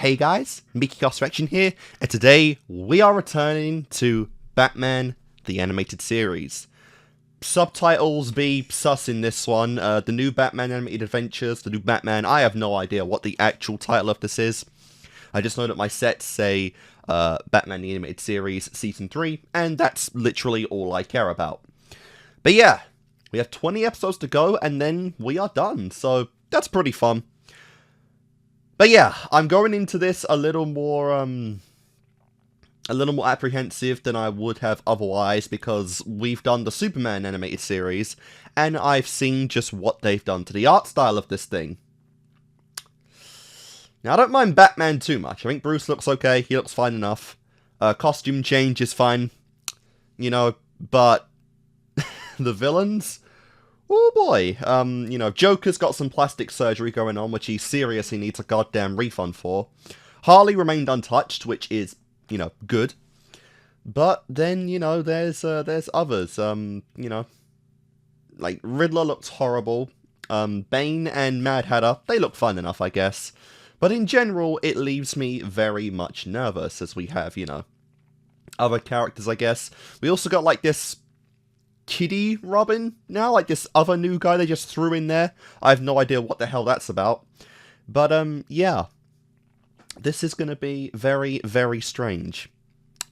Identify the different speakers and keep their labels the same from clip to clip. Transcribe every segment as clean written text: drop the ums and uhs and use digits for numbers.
Speaker 1: Hey guys, Kickassreaction here, and today we are returning to Batman the Animated Series. Subtitles be sus in this one, the new Batman Animated Adventures, the new Batman, I have no idea what the actual title of this is. I just know that my sets say Batman the Animated Series Season 3, and that's literally all I care about. But yeah, we have 20 episodes to go, and then we are done, so that's pretty fun. But yeah, I'm going into this a little more apprehensive than I would have otherwise, because we've done the Superman animated series, and I've seen just what they've done to the art style of this thing. Now, I don't mind Batman too much. I think Bruce looks okay. He looks fine enough. Costume change is fine, you know, but the villains? Oh boy, Joker's got some plastic surgery going on, which he seriously needs a goddamn refund for. Harley remained untouched, which is, good. But then, there's others, like Riddler looks horrible. Bane and Mad Hatter, they look fun enough, I guess. But in general, it leaves me very much nervous, as we have, other characters, I guess. We also got, like, this Kitty Robin now, like this other new guy they just threw in there. I have no idea what the hell that's about. But, yeah. This is going to be very, very strange.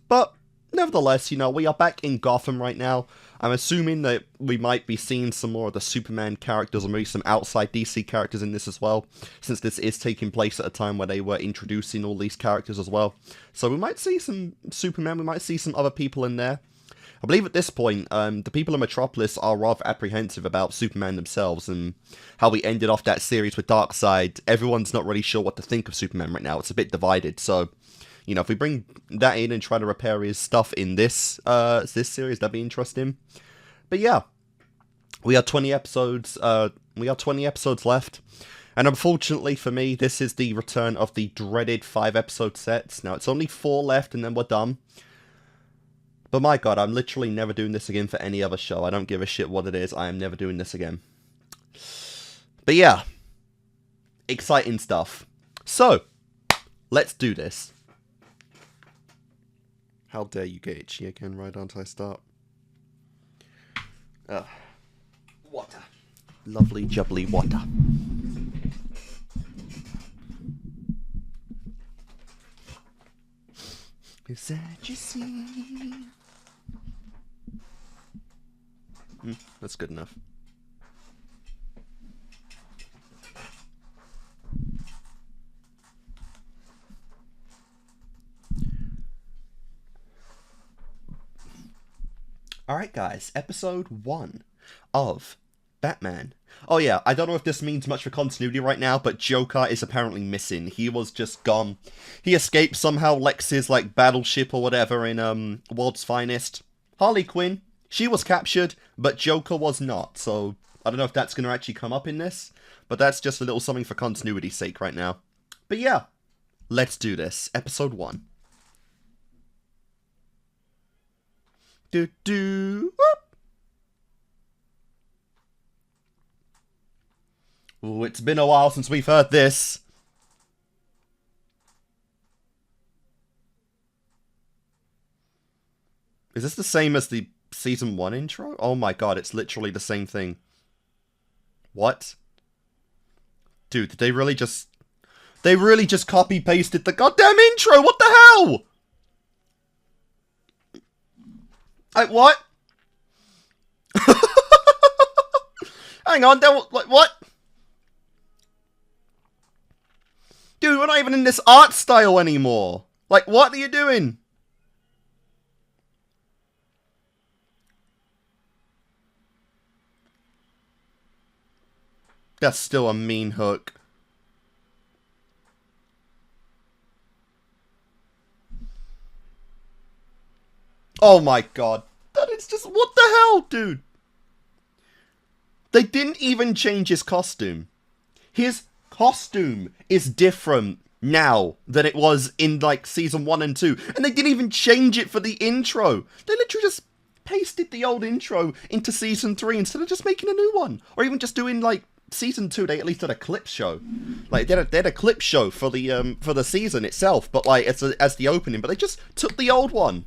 Speaker 1: But, nevertheless, we are back in Gotham right now. I'm assuming that we might be seeing some more of the Superman characters, or maybe some outside DC characters in this as well, since this is taking place at a time where they were introducing all these characters as well. So we might see some Superman, we might see some other people in there. I believe at this point, the people in Metropolis are rather apprehensive about Superman themselves, and how we ended off that series with Darkseid. Everyone's not really sure what to think of Superman right now. It's a bit divided, so, if we bring that in and try to repair his stuff in this series, that'd be interesting. But yeah, we are 20 episodes, left. And unfortunately for me, this is the return of the dreaded 5-episode sets. Now, it's only 4 left, and then we're done. But my god, I'm literally never doing this again for any other show. I don't give a shit what it is. I am never doing this again. But yeah. Exciting stuff. So, let's do this. How dare you get itchy again right until I start. Water. Lovely, jubbly water. Is that you see? That's good enough. Alright guys, episode 1 of Batman. Oh yeah, I don't know if this means much for continuity right now, but Joker is apparently missing. He was just gone. He escaped somehow Lex's, battleship or whatever in, World's Finest. Harley Quinn, she was captured, but Joker was not, so I don't know if that's going to actually come up in this, but that's just a little something for continuity's sake right now. But yeah, let's do this. Episode 1. Whoop. Ooh, it's been a while since we've heard this. Is this the same as the Season 1 intro? Oh my god, it's literally the same thing. What? Dude, did they really just... They really just copy-pasted the goddamn intro! What the hell?! What? Hang on, what? Dude, we're not even in this art style anymore. What are you doing? That's still a mean hook. Oh my god. That is just... What the hell, dude? They didn't even change his costume. His costume is different now than it was in, Season 1 and 2. And they didn't even change it for the intro. They literally just pasted the old intro into Season 3 instead of just making a new one. Or even just doing, season 2 they at least did a clip show. Like they had a clip show for the season itself, but like as the opening. But they just took the old one.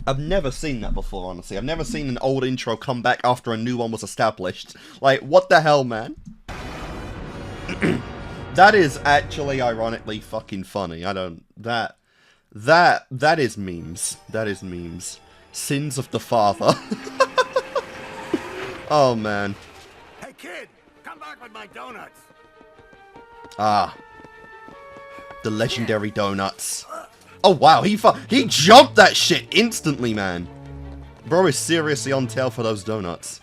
Speaker 1: I've never seen that before, honestly. I've never seen an old intro come back after a new one was established. Like, what the hell, man? That is actually ironically fucking funny. I don't... That is memes. That is memes. Sins of the father. Oh, man.
Speaker 2: Hey, kid! Come back with my donuts!
Speaker 1: Ah. The legendary donuts. Oh, wow. He jumped that shit instantly, man. Bro is seriously on tail for those donuts.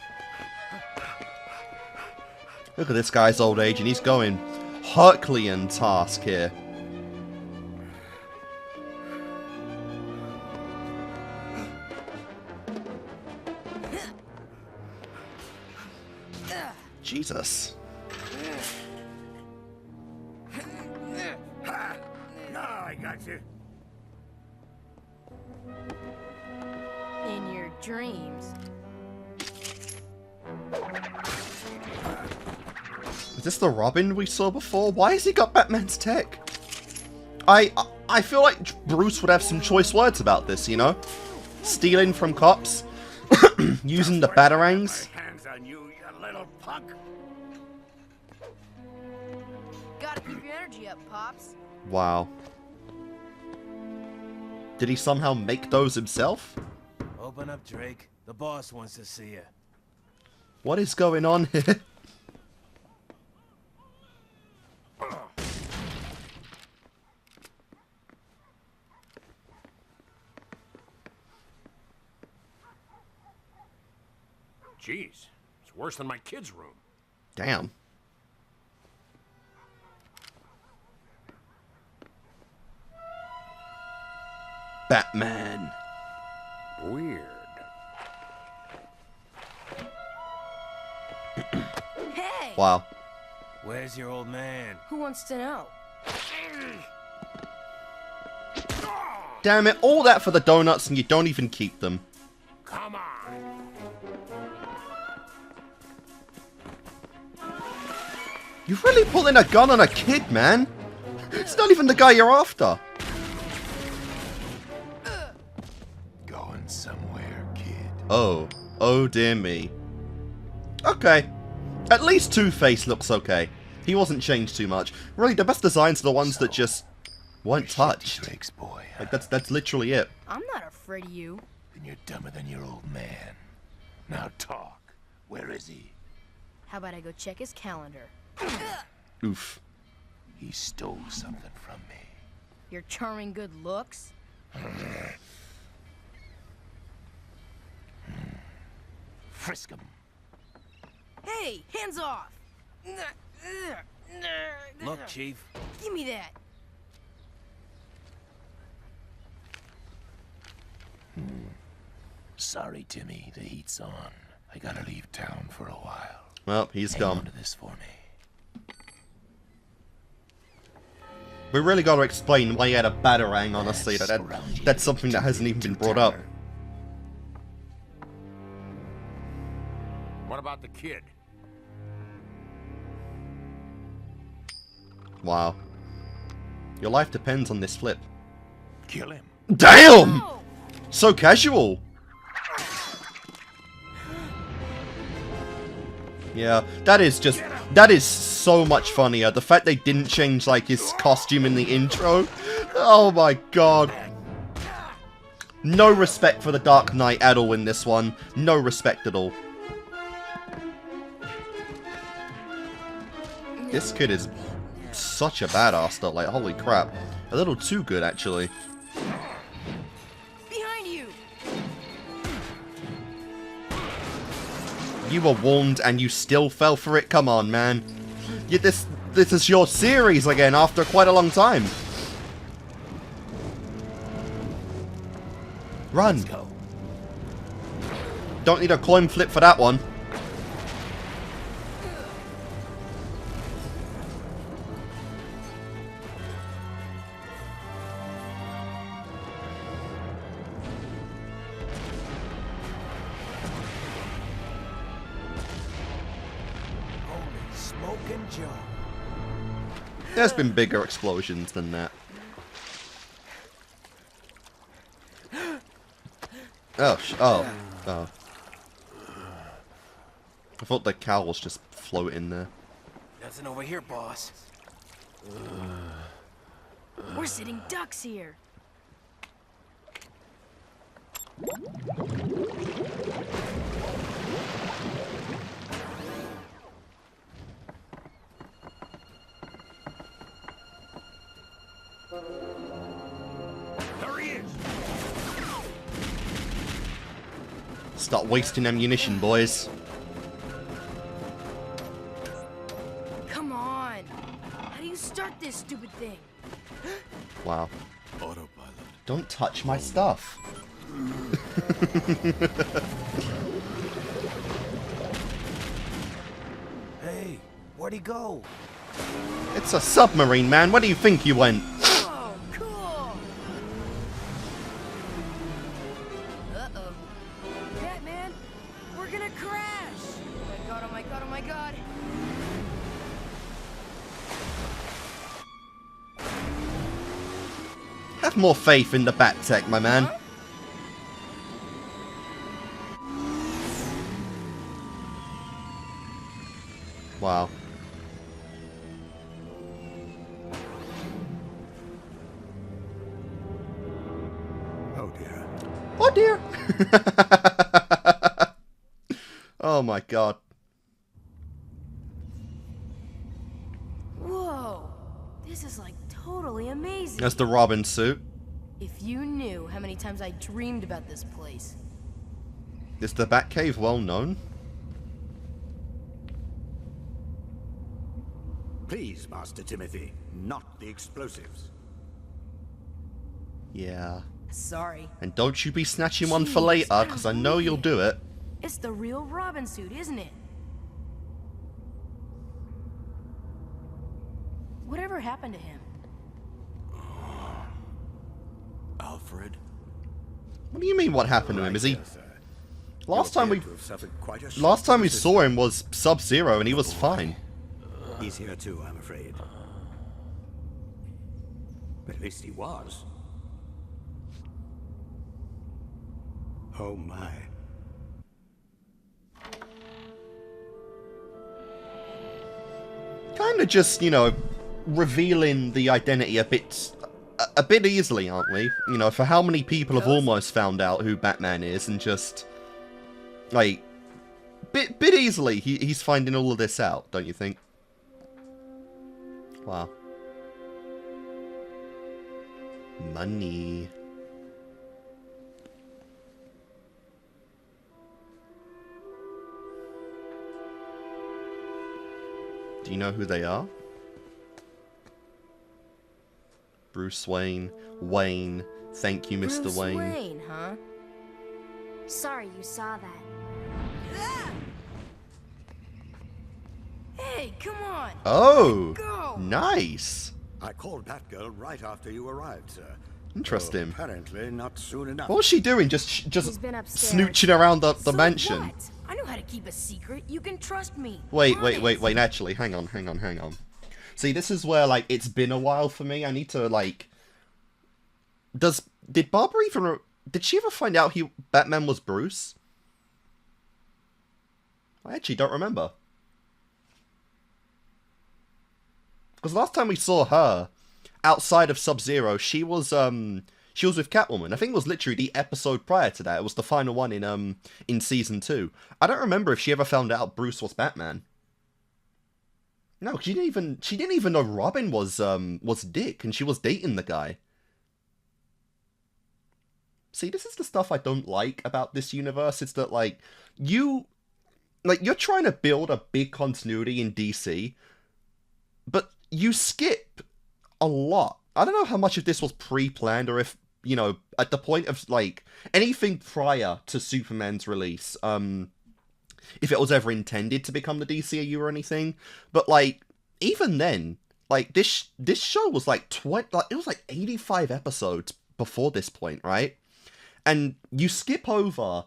Speaker 1: Look at this guy's old age, and he's going Herculean task here. Jesus.
Speaker 2: No, I got you.
Speaker 3: In your dreams.
Speaker 1: Is this the Robin we saw before? Why has he got Batman's tech? I feel like Bruce would have some choice words about this, you know? Stealing from cops, using the batarangs.
Speaker 2: Hands on you, you little punk.
Speaker 3: Gotta keep your energy up, Pops.
Speaker 1: Wow. Did he somehow make those himself?
Speaker 4: Open up, Drake. The boss wants to see you.
Speaker 1: What is going on here?
Speaker 2: Jeez, it's worse than my kid's room.
Speaker 1: Damn. Batman.
Speaker 2: Weird.
Speaker 3: Hey!
Speaker 1: Wow.
Speaker 4: Where's your old man?
Speaker 3: Who wants to know?
Speaker 1: Damn it, all that for the donuts and you don't even keep them.
Speaker 2: Come on.
Speaker 1: You're really pulling a gun on a kid, man. It's not even the guy you're after.
Speaker 2: Going somewhere, kid.
Speaker 1: Oh. Oh dear me. Okay. At least Two-Face looks okay. He wasn't changed too much. Really, the best designs are the ones that just weren't touched.
Speaker 2: Drake's boy.
Speaker 1: Like, that's literally it.
Speaker 3: I'm not afraid of you.
Speaker 2: Then you're dumber than your old man. Now talk. Where is he?
Speaker 3: How about I go check his calendar?
Speaker 1: Oof.
Speaker 2: He stole something from me.
Speaker 3: Your charming good looks?
Speaker 2: Frisk him.
Speaker 3: Hey, hands off!
Speaker 4: Look, Chief.
Speaker 3: Give me that.
Speaker 2: Sorry, Timmy. The heat's on. I gotta leave town for a while.
Speaker 1: Well, he's
Speaker 2: Hang on
Speaker 1: gone.
Speaker 2: to this for me.
Speaker 1: We really got to explain why he had a batarang, honestly. That's something that hasn't even been brought up.
Speaker 2: What about the kid?
Speaker 1: Wow. Your life depends on this flip.
Speaker 2: Kill him.
Speaker 1: Damn!
Speaker 3: Oh!
Speaker 1: So casual. Yeah, that is so much funnier. The fact they didn't change, like, his costume in the intro. Oh my god. No respect for the Dark Knight at all in this one. No respect at all. This kid is such a badass though, like, holy crap. A little too good, actually.
Speaker 3: Behind you!
Speaker 1: You were warned and you still fell for it? Come on, man. This is your series again after quite a long time. Run.
Speaker 2: Let's go.
Speaker 1: Don't need a coin flip for that one.
Speaker 4: job.
Speaker 1: There's been bigger explosions than that. Oh, oh. I thought the cow was just floating there.
Speaker 4: Nothing over here, boss.
Speaker 3: We're sitting ducks here.
Speaker 2: There he is!
Speaker 1: Start wasting ammunition, boys.
Speaker 3: Come on. How do you start this stupid thing?
Speaker 1: Wow.
Speaker 2: Autopilot.
Speaker 1: Don't touch my stuff.
Speaker 4: Hey, where'd he go?
Speaker 1: It's a submarine, man. Where do you think you went?
Speaker 3: Whoa, cool. Uh-oh. Batman, we're gonna crash. Oh my god, oh my god, oh my god.
Speaker 1: Have more faith in the bat tech, my man.
Speaker 3: Huh?
Speaker 1: Wow.
Speaker 2: Oh dear.
Speaker 1: Oh dear. Oh my god.
Speaker 3: Whoa. This is like totally amazing.
Speaker 1: That's the Robin suit.
Speaker 3: If you knew how many times I dreamed about this place.
Speaker 1: Is the Batcave well known?
Speaker 2: Please, Master Timothy, not the explosives.
Speaker 1: Yeah.
Speaker 3: Sorry.
Speaker 1: And don't you be snatching one for
Speaker 3: Jeez,
Speaker 1: later,
Speaker 3: I don't
Speaker 1: because I know you'll
Speaker 3: believe
Speaker 1: do it.
Speaker 3: It's the real Robin suit, isn't it? Whatever happened to him?
Speaker 2: Alfred?
Speaker 1: What do you mean what happened to him? Is he... Last time we
Speaker 2: we
Speaker 1: saw him was Sub-Zero and he was fine.
Speaker 2: He's here too, I'm afraid. But at least he was. Oh my.
Speaker 1: Kinda just, you know, revealing the identity a bit easily, aren't we? You know, for how many people have almost found out who Batman is and just, like, bit easily he's finding all of this out, don't you think? Wow. Money. Do you know who they are? Bruce Wayne. Wayne. Thank you, Mr.
Speaker 3: Bruce
Speaker 1: Wayne.
Speaker 3: Wayne, huh?
Speaker 5: Sorry you saw that.
Speaker 3: Ah! Hey, come on.
Speaker 1: Oh!
Speaker 3: Go.
Speaker 1: Nice!
Speaker 2: I called Batgirl right after you arrived, sir.
Speaker 1: Interesting.
Speaker 2: Apparently not soon enough.
Speaker 1: What was she doing? Just
Speaker 5: He's been upstairs.
Speaker 1: snooching around the
Speaker 3: So
Speaker 1: mansion.
Speaker 3: what? I know how to keep a secret. You can trust me.
Speaker 1: Wait,
Speaker 3: Honest.
Speaker 1: actually, hang on. See, this is where, like, it's been a while for me. I need to, like... Did Barbara even... Did she ever find out Batman was Bruce? I actually don't remember. Because last time we saw her, outside of Sub-Zero, she was with Catwoman. I think it was literally the episode prior to that. It was the final one in season 2. I don't remember if she ever found out Bruce was Batman. No, she didn't even know Robin was Dick, and she was dating the guy. See, this is the stuff I don't like about this universe. It's that, like, you're trying to build a big continuity in DC, but you skip a lot. I don't know how much of this was pre-planned, or if, you know, at the point of, like, anything prior to Superman's release, if it was ever intended to become the DCAU or anything. But, like, even then, like, this show was, like, it was, like, 85 episodes before this point, right? And you skip over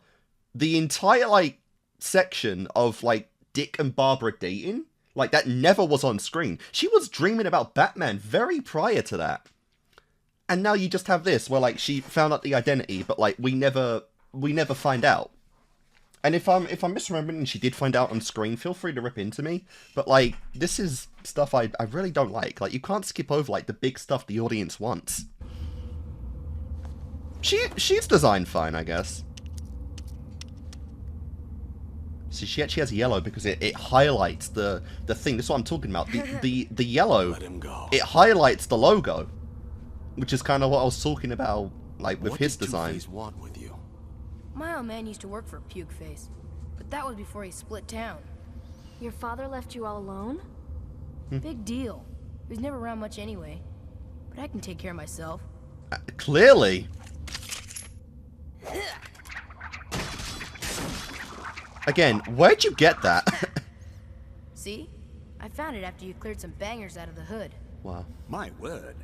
Speaker 1: the entire, like, section of, like, Dick and Barbara dating. Like, that never was on screen. She was dreaming about Batman very prior to that. And now you just have this, where, like, she found out the identity, but, like, we never find out. And if I'm misremembering and she did find out on screen, feel free to rip into me. But, like, this is stuff I really don't like. Like, you can't skip over, like, the big stuff the audience wants. She's designed fine, I guess. See, she actually has yellow because it highlights the thing. That's what I'm talking about. The yellow,
Speaker 2: Let him go.
Speaker 1: it highlights the logo. Which is kind of what I was talking about, like, with his design.
Speaker 2: What did Two-Face want with you?
Speaker 3: My old man used to work for Puke Face, but that was before he split town.
Speaker 5: Your father left you all alone?
Speaker 3: Big deal. He was never around much anyway. But I can take care of myself.
Speaker 1: Clearly. Again, where'd you get that?
Speaker 3: See? I found it after you cleared some bangers out of the hood.
Speaker 1: Wow.
Speaker 4: My word.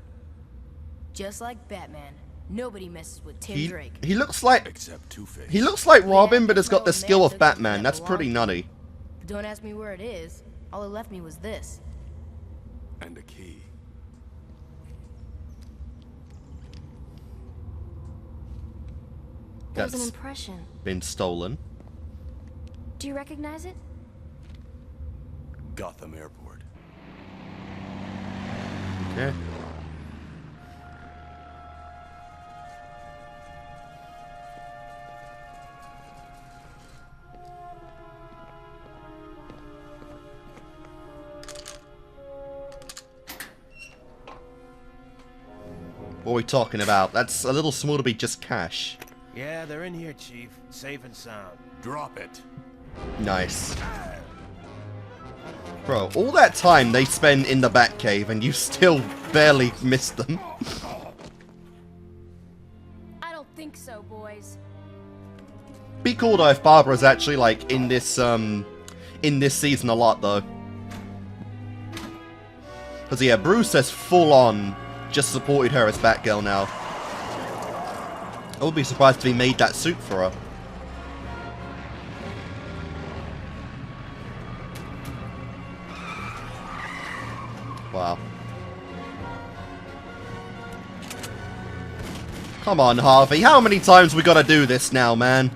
Speaker 3: Just like Batman. Nobody messes with Tim Drake.
Speaker 1: He looks like
Speaker 2: Except Two-Face.
Speaker 1: he looks like Robin,
Speaker 3: Yeah,
Speaker 1: but has got the
Speaker 3: old
Speaker 1: skill
Speaker 3: man
Speaker 1: of
Speaker 3: took
Speaker 1: Batman.
Speaker 3: something
Speaker 1: That's
Speaker 3: that
Speaker 1: pretty
Speaker 3: belonged to
Speaker 1: nutty.
Speaker 3: But don't ask me where it is. All it left me was this.
Speaker 2: And a key.
Speaker 5: There's an
Speaker 1: That's
Speaker 5: impression.
Speaker 1: been stolen.
Speaker 5: Do you recognize it?
Speaker 2: Gotham Airport.
Speaker 1: Okay. What are we talking about? That's a little small to be just cash.
Speaker 4: Yeah, they're in here, Chief. Safe and sound.
Speaker 2: Drop it.
Speaker 1: Nice. Bro, all that time they spend in the Batcave and you still barely missed them.
Speaker 5: I don't think so, boys.
Speaker 1: Be cool though if Barbara's actually like in this season a lot though. Cause yeah, Bruce has full on just supported her as Batgirl now. I would be surprised if he made that suit for her. Wow. Come on, Harvey. How many times we gotta do this now, man?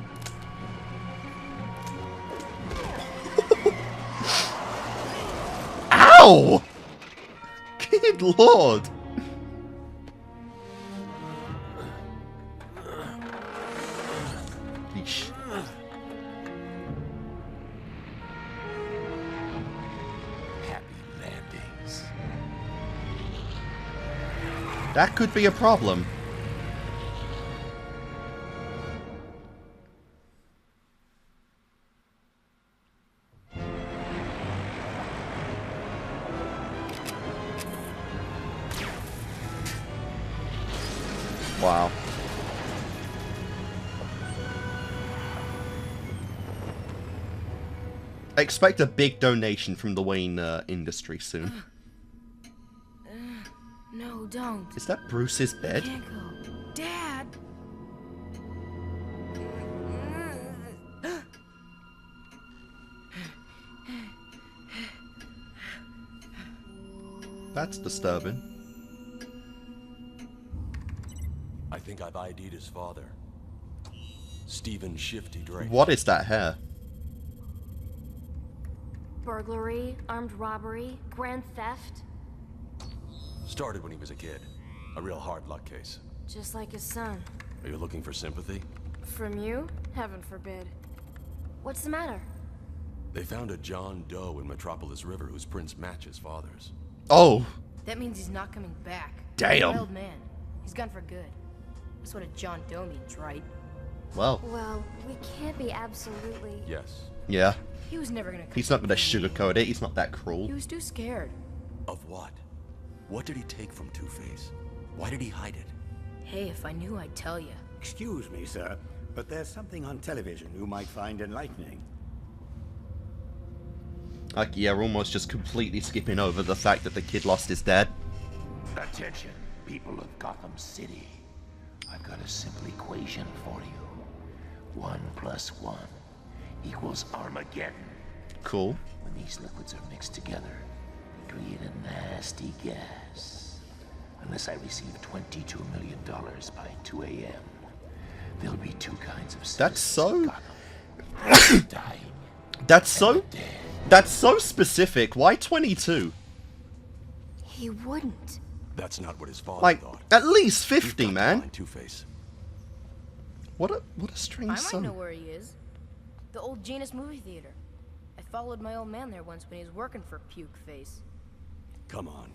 Speaker 1: Ow! Good lord. Yeesh.
Speaker 2: Happy landings.
Speaker 1: That could be a problem. Wow. I expect a big donation from the Wayne industry soon.
Speaker 3: No, don't.
Speaker 1: Is that Bruce's bed?
Speaker 3: Can't go. Dad!
Speaker 1: That's disturbing.
Speaker 2: I think I've ID'd his father. Stephen Shifty Drake.
Speaker 1: What is that hair?
Speaker 5: Burglary, armed robbery, grand theft.
Speaker 2: Started when he was a kid. A real hard luck case.
Speaker 5: Just like his son.
Speaker 2: Are you looking for sympathy?
Speaker 5: From you? Heaven forbid. What's the matter?
Speaker 2: They found a John Doe in Metropolis River whose prints match his father's.
Speaker 1: Oh,
Speaker 3: That means he's not coming back.
Speaker 1: Damn.
Speaker 3: Wild man. He's gone for good. That's what a John Doe means, right?
Speaker 1: well,
Speaker 5: Well, we can't be absolutely...
Speaker 2: Yes.
Speaker 1: yeah.
Speaker 3: He was never gonna come
Speaker 1: He's not
Speaker 3: back
Speaker 1: gonna
Speaker 3: from me.
Speaker 1: sugarcoat it. He's not that cruel.
Speaker 3: He was too scared.
Speaker 2: Of what? What did he take from Two-Face? Why did he hide it?
Speaker 3: Hey, if I knew, I'd tell you.
Speaker 6: Excuse me, sir, but there's something on television you might find enlightening.
Speaker 1: Like, yeah, we're almost just completely skipping over the fact that the kid lost his dad.
Speaker 2: Attention, people of Gotham City. I've got a simple equation for you. 1 + 1 = Armageddon.
Speaker 1: Cool.
Speaker 7: When these liquids are mixed together, they create a nasty gas. Unless I receive $22 million by 2 a.m., there'll be two kinds of
Speaker 1: That's so...
Speaker 7: dying.
Speaker 1: That's so specific. Why 22?
Speaker 3: He wouldn't.
Speaker 2: That's not what his father
Speaker 1: Like,
Speaker 2: thought.
Speaker 1: at least
Speaker 2: You've
Speaker 1: 50,
Speaker 2: got to
Speaker 1: man.
Speaker 2: find Two-Face.
Speaker 1: What a strange
Speaker 3: I might
Speaker 1: son.
Speaker 3: know where he is. The old Janus movie theater. I followed my old man there once when he was working for Puke Face.
Speaker 2: Come on.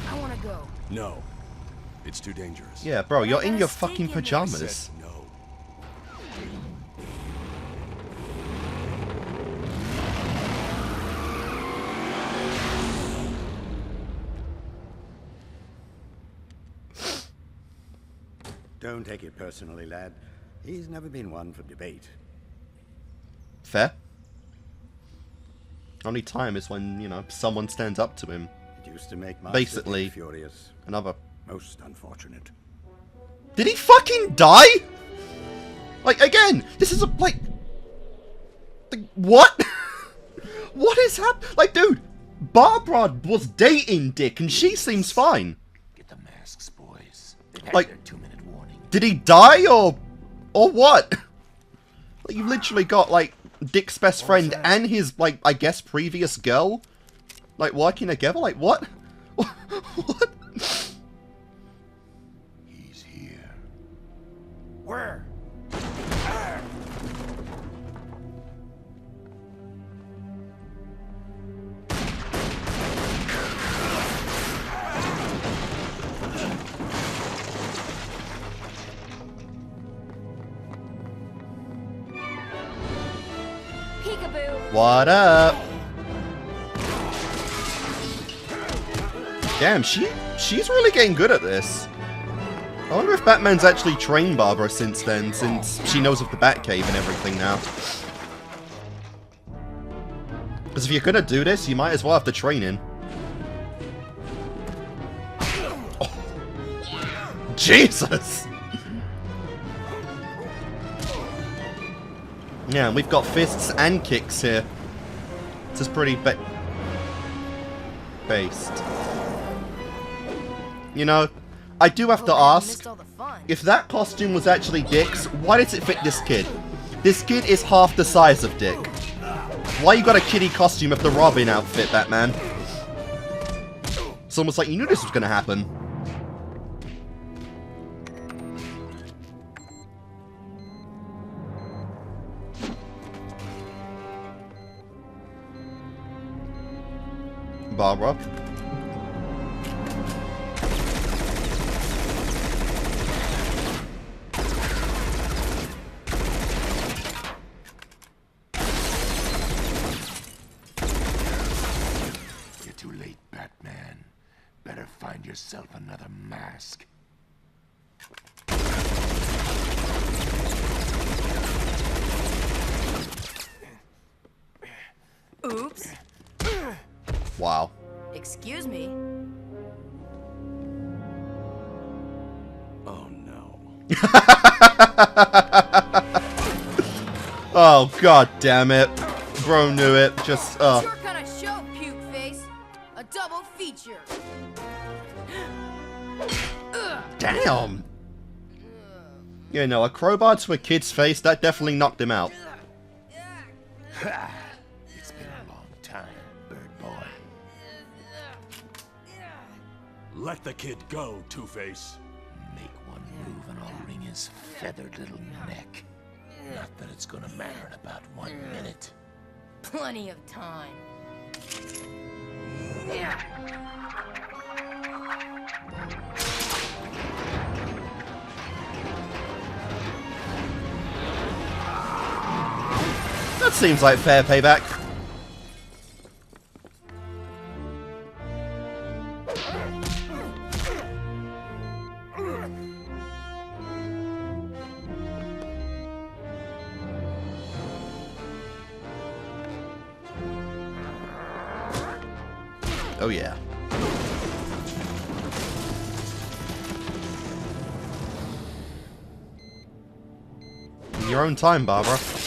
Speaker 3: I want to go.
Speaker 2: No. It's too dangerous.
Speaker 1: Yeah, bro, you're in
Speaker 3: got
Speaker 1: your
Speaker 3: a stake
Speaker 1: fucking
Speaker 3: in there.
Speaker 1: pajamas.
Speaker 2: Said no.
Speaker 6: Don't take it personally, lad. He's never been one for debate.
Speaker 1: Fair. Only time is when, you know, someone stands up to him.
Speaker 6: It used to make my
Speaker 1: Basically.
Speaker 6: city furious.
Speaker 1: Another...
Speaker 6: Most unfortunate.
Speaker 1: Did he fucking die? Like, again, this is a, like what? What is happening? Like, dude, Barbara was dating Dick, and she seems fine.
Speaker 7: Get the masks, boys. They've had
Speaker 1: Like-
Speaker 7: their 2-minute warning.
Speaker 1: Did he die, or what? Like, you've literally got, like, Dick's best friend and his, like, I guess, previous girl, like, working together? Like, what? What?
Speaker 7: He's here.
Speaker 4: Where?
Speaker 3: Peekaboo.
Speaker 1: What up? Damn, she's really getting good at this. I wonder if Batman's actually trained Barbara since then, since she knows of the Batcave and everything now. Because if you're gonna do this, you might as well have the training. Oh. Jesus! Yeah, we've got fists and kicks here. This is pretty based. You know, I do have to
Speaker 3: I
Speaker 1: ask,
Speaker 3: missed all the fun.
Speaker 1: if that costume was actually Dick's, why does it fit this kid? This kid is half the size of Dick. Why you got a kiddie costume of the Robin outfit, Batman? It's almost like you knew this was gonna happen. Barbara.
Speaker 7: You're too late, Batman. Better find yourself another mask.
Speaker 3: Oops.
Speaker 1: Wow.
Speaker 3: Excuse me.
Speaker 2: Oh no.
Speaker 1: Oh, god damn it. Bro knew it. Just,
Speaker 3: Your kind of show, Puke Face. A double feature.
Speaker 1: damn. Yeah, no, a crowbar to a kid's face, that definitely knocked him out.
Speaker 7: It's been a long time, bird boy.
Speaker 2: Let the kid go, Two-Face.
Speaker 7: Make one move and I'll wring his feathered little neck. Not that it's gonna matter in about 1 minute.
Speaker 3: Plenty of time.
Speaker 1: That seems like fair payback. Oh yeah. Your own time, Barbara.
Speaker 5: Phew.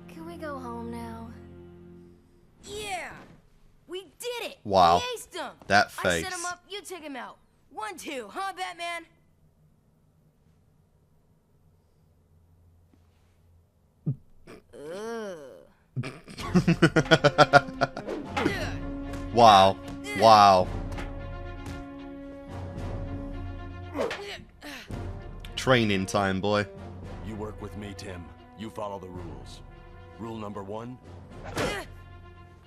Speaker 5: Can we go home now?
Speaker 3: Yeah! We did it!
Speaker 1: Wow.
Speaker 3: We aced him!
Speaker 1: That
Speaker 3: I
Speaker 1: face.
Speaker 3: set him up, you take him out. 1-2, huh, Batman?
Speaker 1: Wow. Wow. Training time, boy.
Speaker 2: You work with me, Tim. You follow the rules. Rule number 1,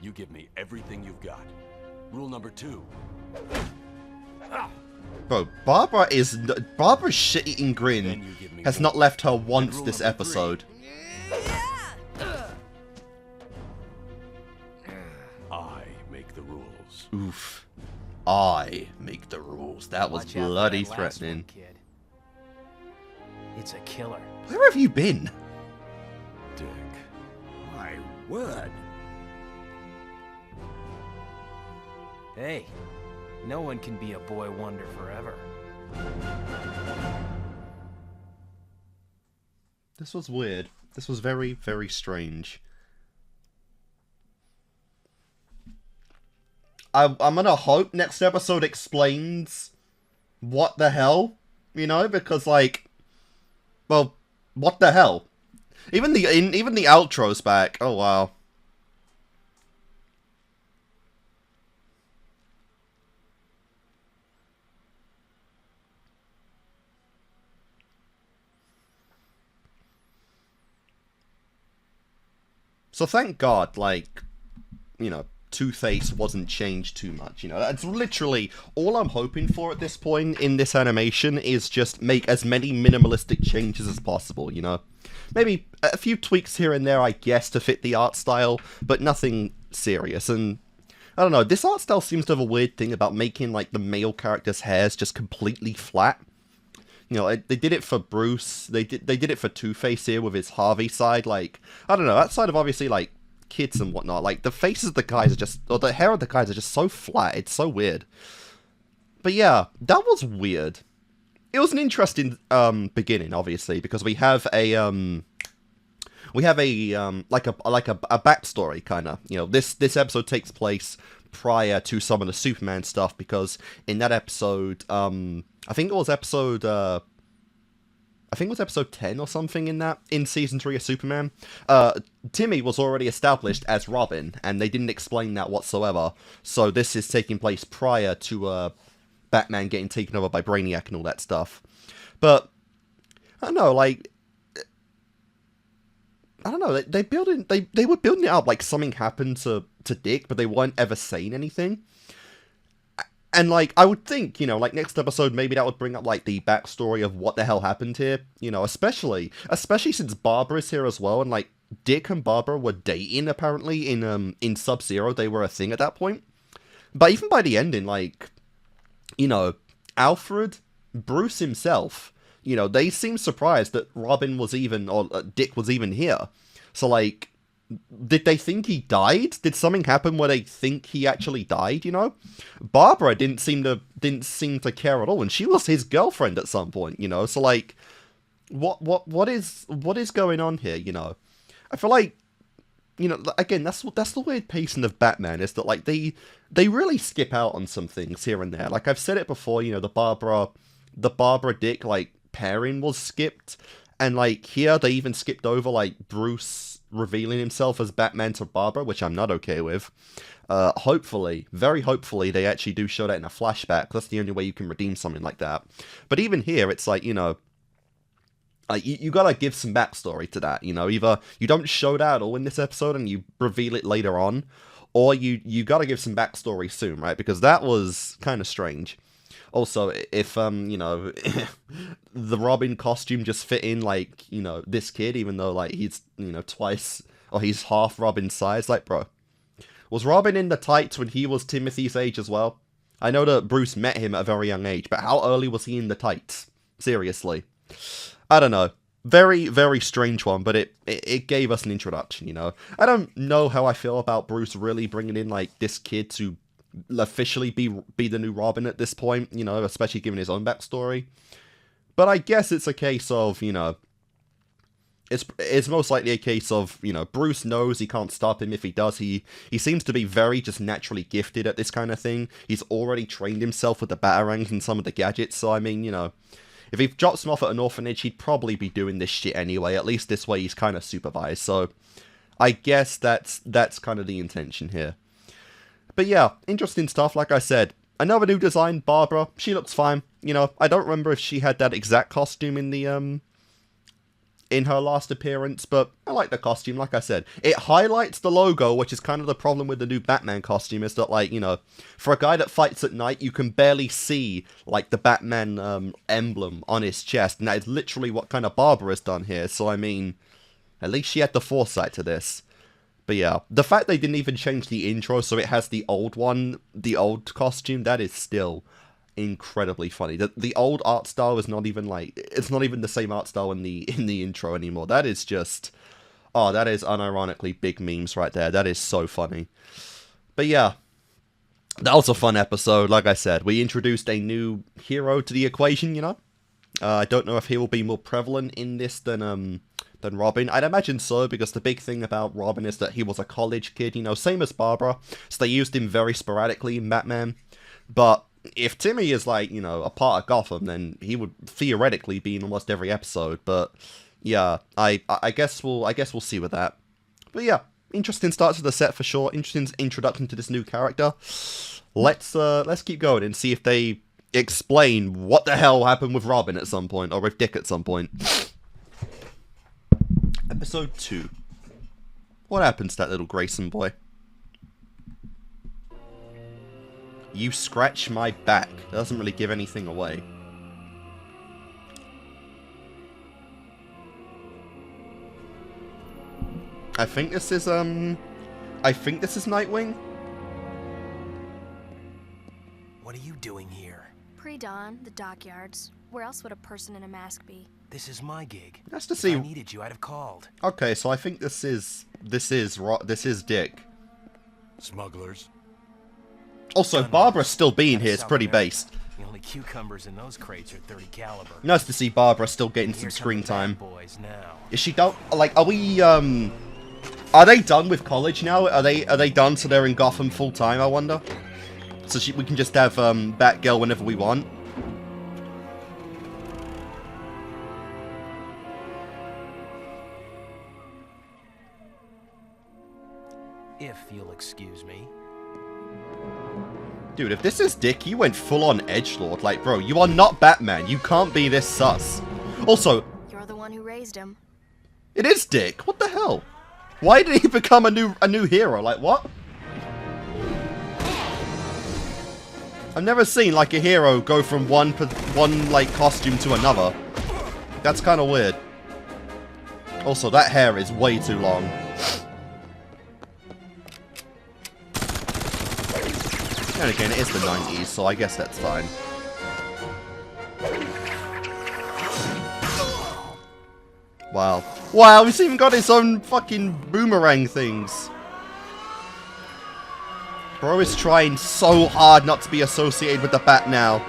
Speaker 2: you give me everything you've got. Rule number 2,
Speaker 1: Bro, Barbara's shit-eating grin
Speaker 2: then you give me
Speaker 1: has
Speaker 2: one.
Speaker 1: not left her once
Speaker 2: rule
Speaker 1: this
Speaker 2: number 3.
Speaker 1: episode.
Speaker 2: I make the rules.
Speaker 1: Oof. I make the rules. That was
Speaker 4: Watch out for
Speaker 1: bloody
Speaker 4: that last
Speaker 1: threatening.
Speaker 4: one, kid. It's a killer.
Speaker 1: Where have you been?
Speaker 2: Dick.
Speaker 6: My word.
Speaker 4: Hey, no one can be a boy wonder forever.
Speaker 1: This was weird. This was very, very strange. I'm gonna hope next episode explains what the hell, you know, because like, well, what the hell? Even the outro's back. Oh wow. So thank God, like, you know, Two-Face wasn't changed too much, you know. That's literally all I'm hoping for at this point in this animation is just make as many minimalistic changes as possible, you know. Maybe a few tweaks here and there, I guess, to fit the art style, but nothing serious. And I don't know, this art style seems to have a weird thing about making, like, the male character's hairs just completely flat. You know, they did it for Bruce, they did it for Two-Face here with his Harvey side, like, I don't know, outside of obviously, like, kids and whatnot, like, the faces of the guys are just, or the hair of the guys are just so flat, it's so weird. But yeah, that was weird. It was an interesting, beginning, obviously, because we have a backstory, kinda. You know, this episode takes place prior to some of the Superman stuff, because in that episode, I think it was episode 10 or something in season 3 of Superman. Timmy was already established as Robin, and they didn't explain that whatsoever. So this is taking place prior to Batman getting taken over by Brainiac and all that stuff. But I don't know, like, I don't know. They were building it up like something happened to Dick, but they weren't ever saying anything. And, like, I would think, you know, like, next episode, maybe that would bring up, like, the backstory of what the hell happened here. You know, especially since Barbara's here as well, and, like, Dick and Barbara were dating, apparently, in Sub-Zero. They were a thing at that point. But even by the ending, like, you know, Alfred, Bruce himself, you know, they seemed surprised that Robin was even, or Dick was even here. So, like, did they think he died? Did something happen where they think he actually died, you know? Barbara didn't seem to care at all, and she was his girlfriend at some point, you know? So, like, what is going on here, you know? I feel like, you know, again, that's the weird pacing of Batman, is that, like, they really skip out on some things here and there. Like, I've said it before, you know, the Barbara Dick, like, pairing was skipped, and, like, here they even skipped over, like, Bruce revealing himself as Batman to Barbara, which I'm not okay with. Hopefully, very hopefully, they actually do show that in a flashback. That's the only way you can redeem something like that. But even here, it's like, you know, you gotta give some backstory to that, you know? Either you don't show that at all in this episode and you reveal it later on, or you gotta give some backstory soon, right? Because that was kind of strange. Also, if, you know, the Robin costume just fit in, like, you know, this kid, even though, like, he's, you know, twice, or he's half Robin's size, like, bro. Was Robin in the tights when he was Timothy's age as well? I know that Bruce met him at a very young age, but how early was he in the tights? Seriously. I don't know. Very, very strange one, but it gave us an introduction, you know. I don't know how I feel about Bruce really bringing in, like, this kid to officially be the new Robin at this point, you know, especially given his own backstory. But I guess it's a case of, you know, it's most likely a case of, you know, Bruce knows he can't stop him if he does. He seems to be very just naturally gifted at this kind of thing. He's already trained himself with the batarangs and some of the gadgets, so I mean, you know, if he drops him off at an orphanage, he'd probably be doing this shit anyway. At least this way he's kind of supervised, so I guess that's kind of the intention here. But yeah, interesting stuff, like I said. Another new design, Barbara. She looks fine. You know, I don't remember if she had that exact costume in the, in her last appearance, but I like the costume, like I said. It highlights the logo, which is kind of the problem with the new Batman costume, is that, like, you know, for a guy that fights at night, you can barely see, like, the Batman emblem on his chest, and that is literally what kind of Barbara has done here, so I mean, at least she had the foresight to this. But yeah, the fact they didn't even change the intro so it has the old one, the old costume, that is still incredibly funny. The old art style is not even like, it's not even the same art style in the intro anymore. That is just, oh, that is unironically big memes right there. That is so funny. But yeah, that was a fun episode. Like I said, we introduced a new hero to the equation, you know. I don't know if he will be more prevalent in this than Robin. I'd imagine so, because the big thing about Robin is that he was a college kid, you know, same as Barbara. So they used him very sporadically in Batman. But if Timmy is, like, you know, a part of Gotham, then he would theoretically be in almost every episode. But yeah, I guess we'll see with that. But yeah, interesting start to the set for sure. Interesting introduction to this new character. Let's keep going and see if they explain what the hell happened with Robin at some point, or with Dick at some point. Episode 2. What happens to that little Grayson boy? You scratch my back. That doesn't really give anything away. I think this is Nightwing.
Speaker 4: What are you doing here?
Speaker 5: Pre-dawn, the dockyards. Where else would a person in a mask be?
Speaker 4: This is my gig.
Speaker 1: That's to see.
Speaker 4: If I needed you, I'd have called.
Speaker 1: Okay, so I think this is Dick.
Speaker 2: Smugglers.
Speaker 1: Also, Barbara still being here is pretty based.
Speaker 4: The only cucumbers in those crates are 30 caliber.
Speaker 1: Nice to see Barbara still getting some
Speaker 4: Here come
Speaker 1: screen
Speaker 4: the
Speaker 1: time.
Speaker 4: bad boys now.
Speaker 1: Is she done? Like, are they done with college now? Are they done so they're in Gotham full time? I wonder. So we can just have Batgirl whenever we want.
Speaker 4: If you'll excuse me.
Speaker 1: Dude, if this is Dick, he went full-on edgelord. Like, bro, you are not Batman. You can't be this sus. Also,
Speaker 5: You're the one who raised him.
Speaker 1: it is Dick. What the hell? Why did he become a new hero? Like, what? I've never seen, like, a hero go from one like, costume to another. That's kind of weird. Also, that hair is way too long. And again, it is the 90s, so I guess that's fine. Wow. Wow, he's even got his own fucking boomerang things. Bro is trying so hard not to be associated with the Bat now.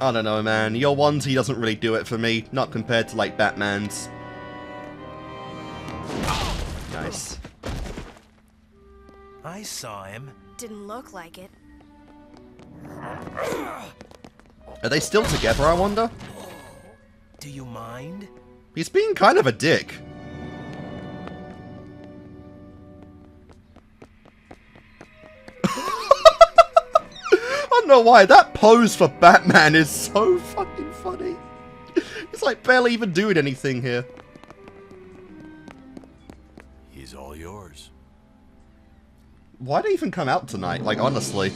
Speaker 1: I don't know, man. Your onesie doesn't really do it for me. Not compared to, like, Batman's. Nice.
Speaker 4: I saw him.
Speaker 5: Didn't look like it.
Speaker 1: Are they still together, I wonder?
Speaker 4: Do you mind?
Speaker 1: He's being kind of a dick. I don't know why, that pose for Batman is so fucking funny. He's like barely even doing anything here.
Speaker 2: He's all yours.
Speaker 1: Why'd he even come out tonight? Like, honestly.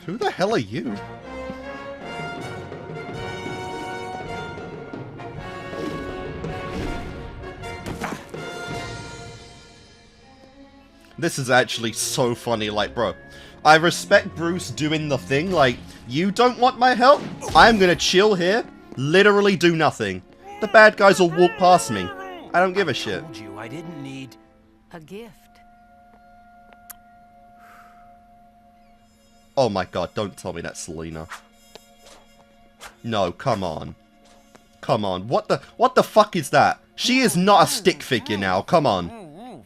Speaker 1: Who the hell are you? This is actually so funny, like, bro. I respect Bruce doing the thing, like, you don't want my help? I'm gonna chill here, literally do nothing. The bad guys will walk past me. I don't give a shit.
Speaker 4: I told you I didn't need...
Speaker 3: A gift.
Speaker 1: Oh my god, don't tell me that's Selena. No, come on. Come on, what the fuck is that? She is not a stick figure now, come on.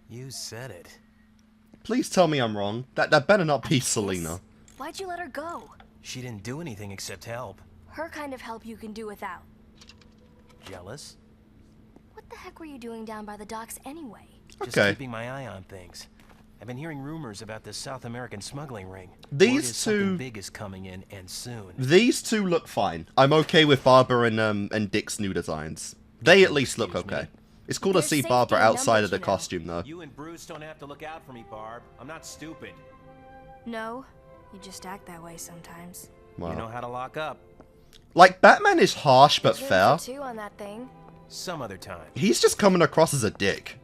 Speaker 4: You said it.
Speaker 1: Please tell me I'm wrong. That better not be Selena.
Speaker 5: Why'd you let her go?
Speaker 4: She didn't do anything except help.
Speaker 5: Her kind of help you can do without.
Speaker 4: Jealous?
Speaker 5: What the heck were you doing down by the docks anyway?
Speaker 4: Just
Speaker 1: Okay.
Speaker 4: keeping my eye on things. I've been hearing rumors about this South American smuggling ring.
Speaker 1: These
Speaker 4: Word is something
Speaker 1: two-
Speaker 4: big is coming in, and soon.
Speaker 1: These two look fine. I'm okay with Barbara and Dick's new designs. They at least look
Speaker 4: Excuse me?
Speaker 1: okay. It's cool to
Speaker 5: There's
Speaker 1: see
Speaker 5: safety
Speaker 1: Barbara
Speaker 5: in
Speaker 1: outside
Speaker 5: numbers,
Speaker 1: of the
Speaker 5: you know.
Speaker 1: costume, though.
Speaker 4: You and Bruce don't have to look out for me, Barb. I'm not stupid.
Speaker 5: No, you just act that way sometimes.
Speaker 1: Wow.
Speaker 4: You know how to lock up.
Speaker 1: Like, Batman is harsh but
Speaker 5: There's room
Speaker 1: fair.
Speaker 5: for two on that thing.
Speaker 4: Some other time.
Speaker 1: He's just coming across as a dick.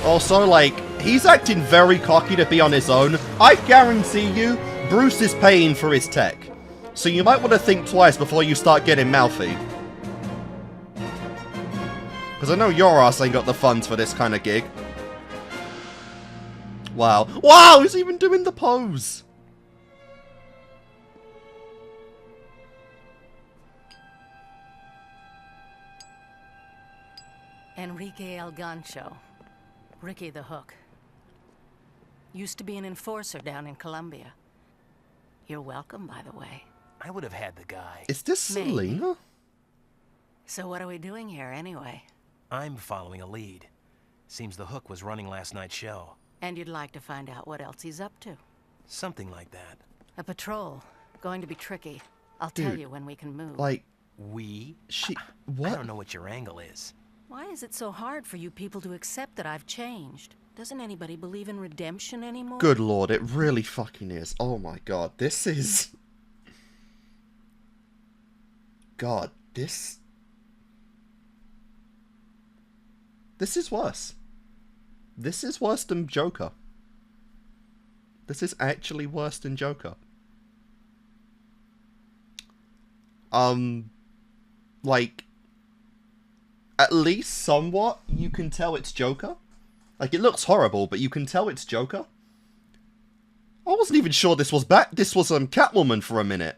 Speaker 1: Also, like, he's acting very cocky to be on his own. I guarantee you, Bruce is paying for his tech. So you might want to think twice before you start getting mouthy. Because I know your ass ain't got the funds for this kind of gig. Wow. Wow, he's even doing the pose.
Speaker 8: Enrique El Gancho. Ricky the Hook. Used to be an enforcer down in Colombia. You're welcome, by the way.
Speaker 4: I would have had the guy.
Speaker 1: Is this
Speaker 8: Maybe.
Speaker 1: Selena?
Speaker 8: So what are we doing here, anyway?
Speaker 4: I'm following a lead. Seems the Hook was running last night's show.
Speaker 8: And you'd like to find out what else he's up to?
Speaker 4: Something like that.
Speaker 8: A patrol. Going to be tricky. I'll tell
Speaker 1: Dude,
Speaker 8: you when we can move.
Speaker 1: Like,
Speaker 4: We?
Speaker 1: she...
Speaker 4: I
Speaker 1: What?
Speaker 4: don't know what your angle is.
Speaker 8: Why is it so hard for you people to accept that I've changed? Doesn't anybody believe in redemption anymore?
Speaker 1: Good lord, it really fucking is. Oh my god, this is... God, this... This is worse. This is worse than Joker. This is actually worse than Joker. Like, at least somewhat, you can tell it's Joker. Like, it looks horrible, but you can tell it's Joker. I wasn't even sure this was Catwoman for a minute.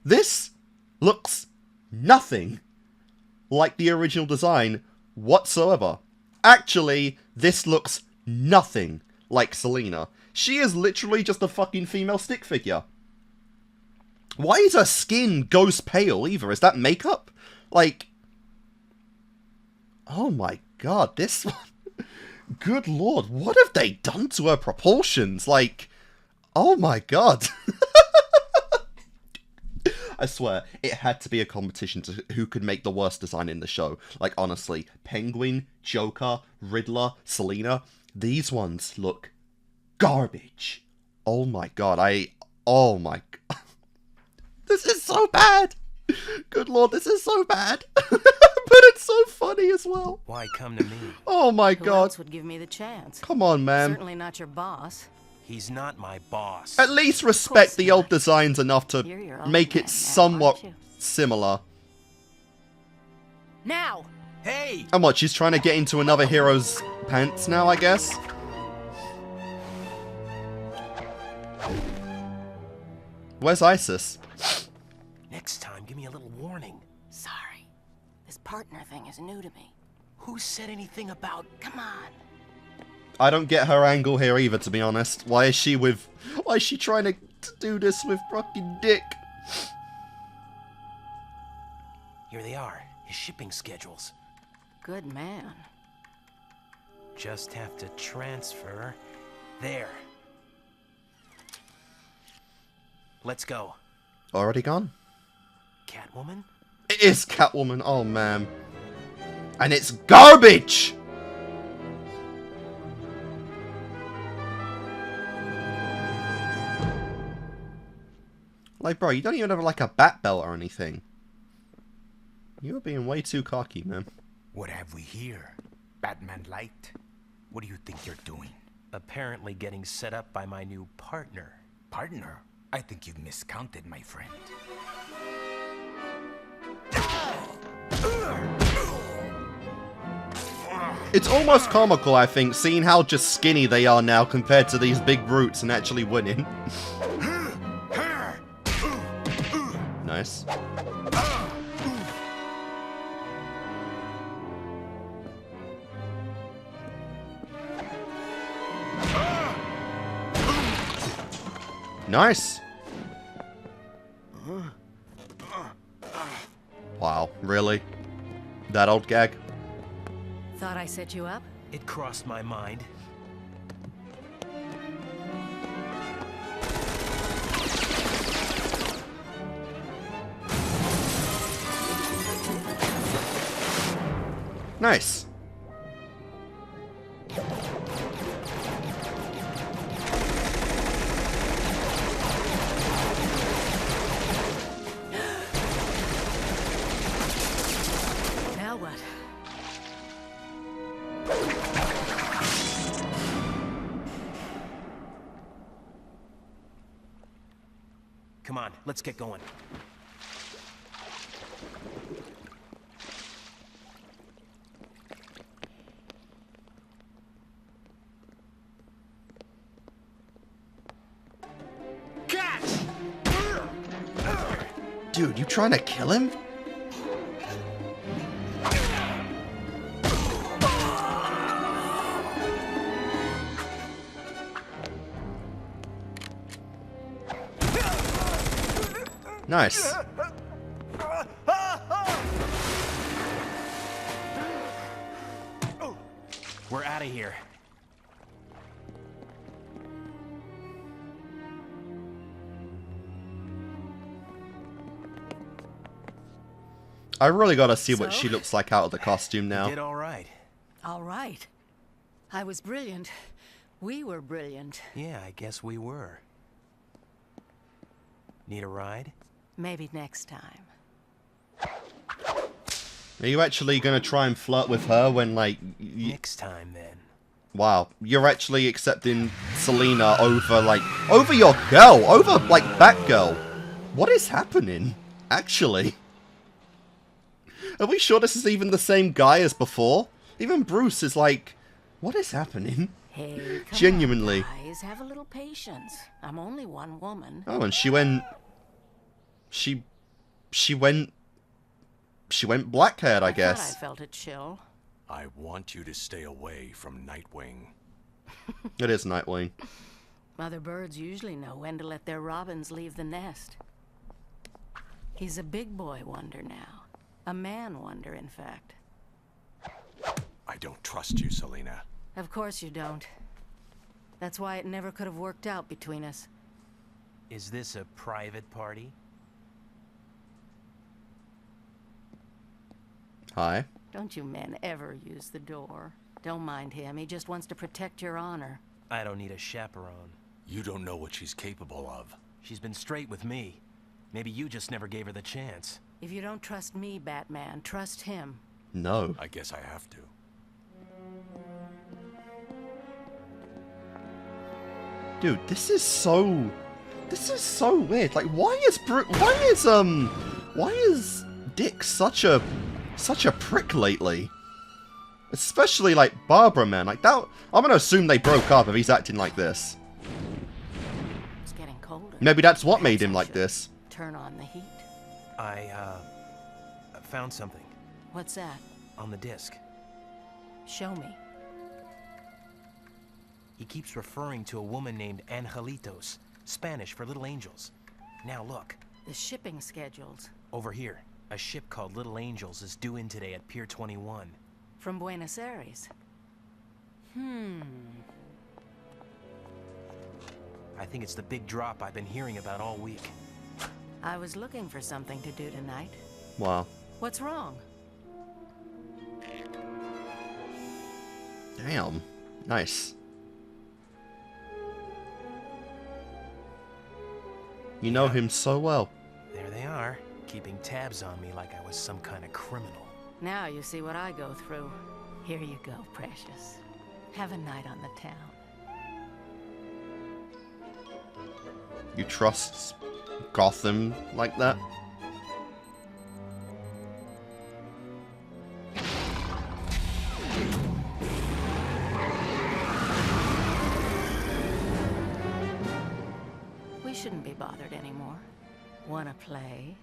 Speaker 1: This looks nothing like the original design whatsoever. Actually, this looks nothing like Selena. She is literally just a fucking female stick figure. Why is her skin ghost pale either? Is that makeup? Like... Oh my god, this one... Good lord, what have they done to her proportions? Like... Oh my god. I swear, it had to be a competition to who could make the worst design in the show. Like, honestly, Penguin, Joker, Riddler, Selena, these ones look garbage. Oh my god, oh my god. This is so bad. Good lord, this is so bad. But it's so funny as well.
Speaker 4: Why come to me?
Speaker 1: Oh my
Speaker 8: Who
Speaker 1: god.
Speaker 8: else would give me the chance?
Speaker 1: Come on, man.
Speaker 8: Certainly not your boss.
Speaker 4: He's not my boss.
Speaker 1: At least respect the old designs enough to
Speaker 8: You're your own
Speaker 1: make
Speaker 8: man
Speaker 1: it
Speaker 8: now,
Speaker 1: somewhat
Speaker 8: aren't you?
Speaker 1: similar.
Speaker 8: Now!
Speaker 4: Hey!
Speaker 1: And what, she's trying to get into another hero's pants now, I guess? Where's Isis?
Speaker 4: Next time, give me a little warning.
Speaker 8: Sorry. This partner thing is new to me.
Speaker 4: Who said anything about...
Speaker 8: Come on.
Speaker 1: I don't get her angle here either, to be honest. Why is she trying to do this with fucking Dick?
Speaker 4: Here they are, his shipping schedules.
Speaker 8: Good man.
Speaker 4: Just have to transfer. There. Let's go.
Speaker 1: Already gone?
Speaker 4: Catwoman?
Speaker 1: It is Catwoman, oh man. And it's garbage! Like, bro, you don't even have like a bat belt or anything. You're being way too cocky, man.
Speaker 9: What have we here? Batman Light? What do you think you're doing?
Speaker 4: Apparently getting set up by my new partner.
Speaker 9: Partner? I think you've miscounted, my friend.
Speaker 1: It's almost comical, I think, seeing how just skinny they are now compared to these big brutes and actually winning. Nice. Nice. Wow, really? That old gag?
Speaker 8: Thought I set you up?
Speaker 4: It crossed my mind.
Speaker 1: Nice.
Speaker 8: Now what?
Speaker 4: Come on, let's get going.
Speaker 1: Dude, you trying to kill him? Nice.
Speaker 4: We're out of here.
Speaker 1: I really gotta see what
Speaker 8: So?
Speaker 1: she looks like out of the costume now.
Speaker 4: Did all right.
Speaker 8: All right. I was brilliant. We were brilliant.
Speaker 4: Yeah, I guess we were. Need a ride?
Speaker 8: Maybe next time.
Speaker 1: Are you actually gonna try and flirt with her when, like...
Speaker 4: Next time, then.
Speaker 1: Wow, you're actually accepting Selena over, like... Over your girl! Over, like, Batgirl! What is happening? Actually? Are we sure this is even the same guy as before? Even Bruce is like... What is happening?
Speaker 8: Hey, come
Speaker 1: Genuinely.
Speaker 8: on, guys, have a little patience. I'm only one woman.
Speaker 1: Oh, and she went... She went black-haired, I guess.
Speaker 8: Thought I felt a chill.
Speaker 2: I want you to stay away from Nightwing.
Speaker 1: It is Nightwing.
Speaker 8: Mother birds usually know when to let their robins leave the nest. He's a big boy wonder now. A man wonder, in fact.
Speaker 2: I don't trust you, Selena.
Speaker 8: Of course you don't. That's why it never could have worked out between us.
Speaker 4: Is this a private party?
Speaker 1: Hi.
Speaker 8: Don't you men ever use the door. Don't mind him, he just wants to protect your honor.
Speaker 4: I don't need a chaperone.
Speaker 2: You don't know what she's capable of.
Speaker 4: She's been straight with me. Maybe you just never gave her the chance.
Speaker 8: If you don't trust me, Batman, trust him.
Speaker 1: No.
Speaker 2: I guess I have to.
Speaker 1: Dude, this is so weird. Like, why is Dick such a prick lately? Especially like Barbara, man. Like that, I'm gonna assume they broke up if he's acting like this.
Speaker 8: It's getting colder.
Speaker 1: Maybe that's what made
Speaker 8: Perhaps
Speaker 1: him
Speaker 8: I
Speaker 1: like
Speaker 8: should
Speaker 1: this.
Speaker 8: Turn on the heat.
Speaker 4: I found something
Speaker 8: What's that?
Speaker 4: on the disc.
Speaker 8: Show me.
Speaker 4: He keeps referring to a woman named Angelitos, Spanish for little angels. Now look,
Speaker 8: The shipping schedules.
Speaker 4: over here. A ship called Little Angels is due in today at Pier 21.
Speaker 8: From Buenos Aires.
Speaker 4: I think it's the big drop I've been hearing about all week.
Speaker 8: I was looking for something to do tonight.
Speaker 1: Wow.
Speaker 8: What's wrong?
Speaker 1: Damn. Nice. You know him so well.
Speaker 4: There they are, keeping tabs on me like I was some kind of criminal.
Speaker 8: Now you see what I go through. Here you go, precious. Have a night on the town.
Speaker 1: You trust Gotham like that?
Speaker 8: We shouldn't be bothered anymore. Wanna play?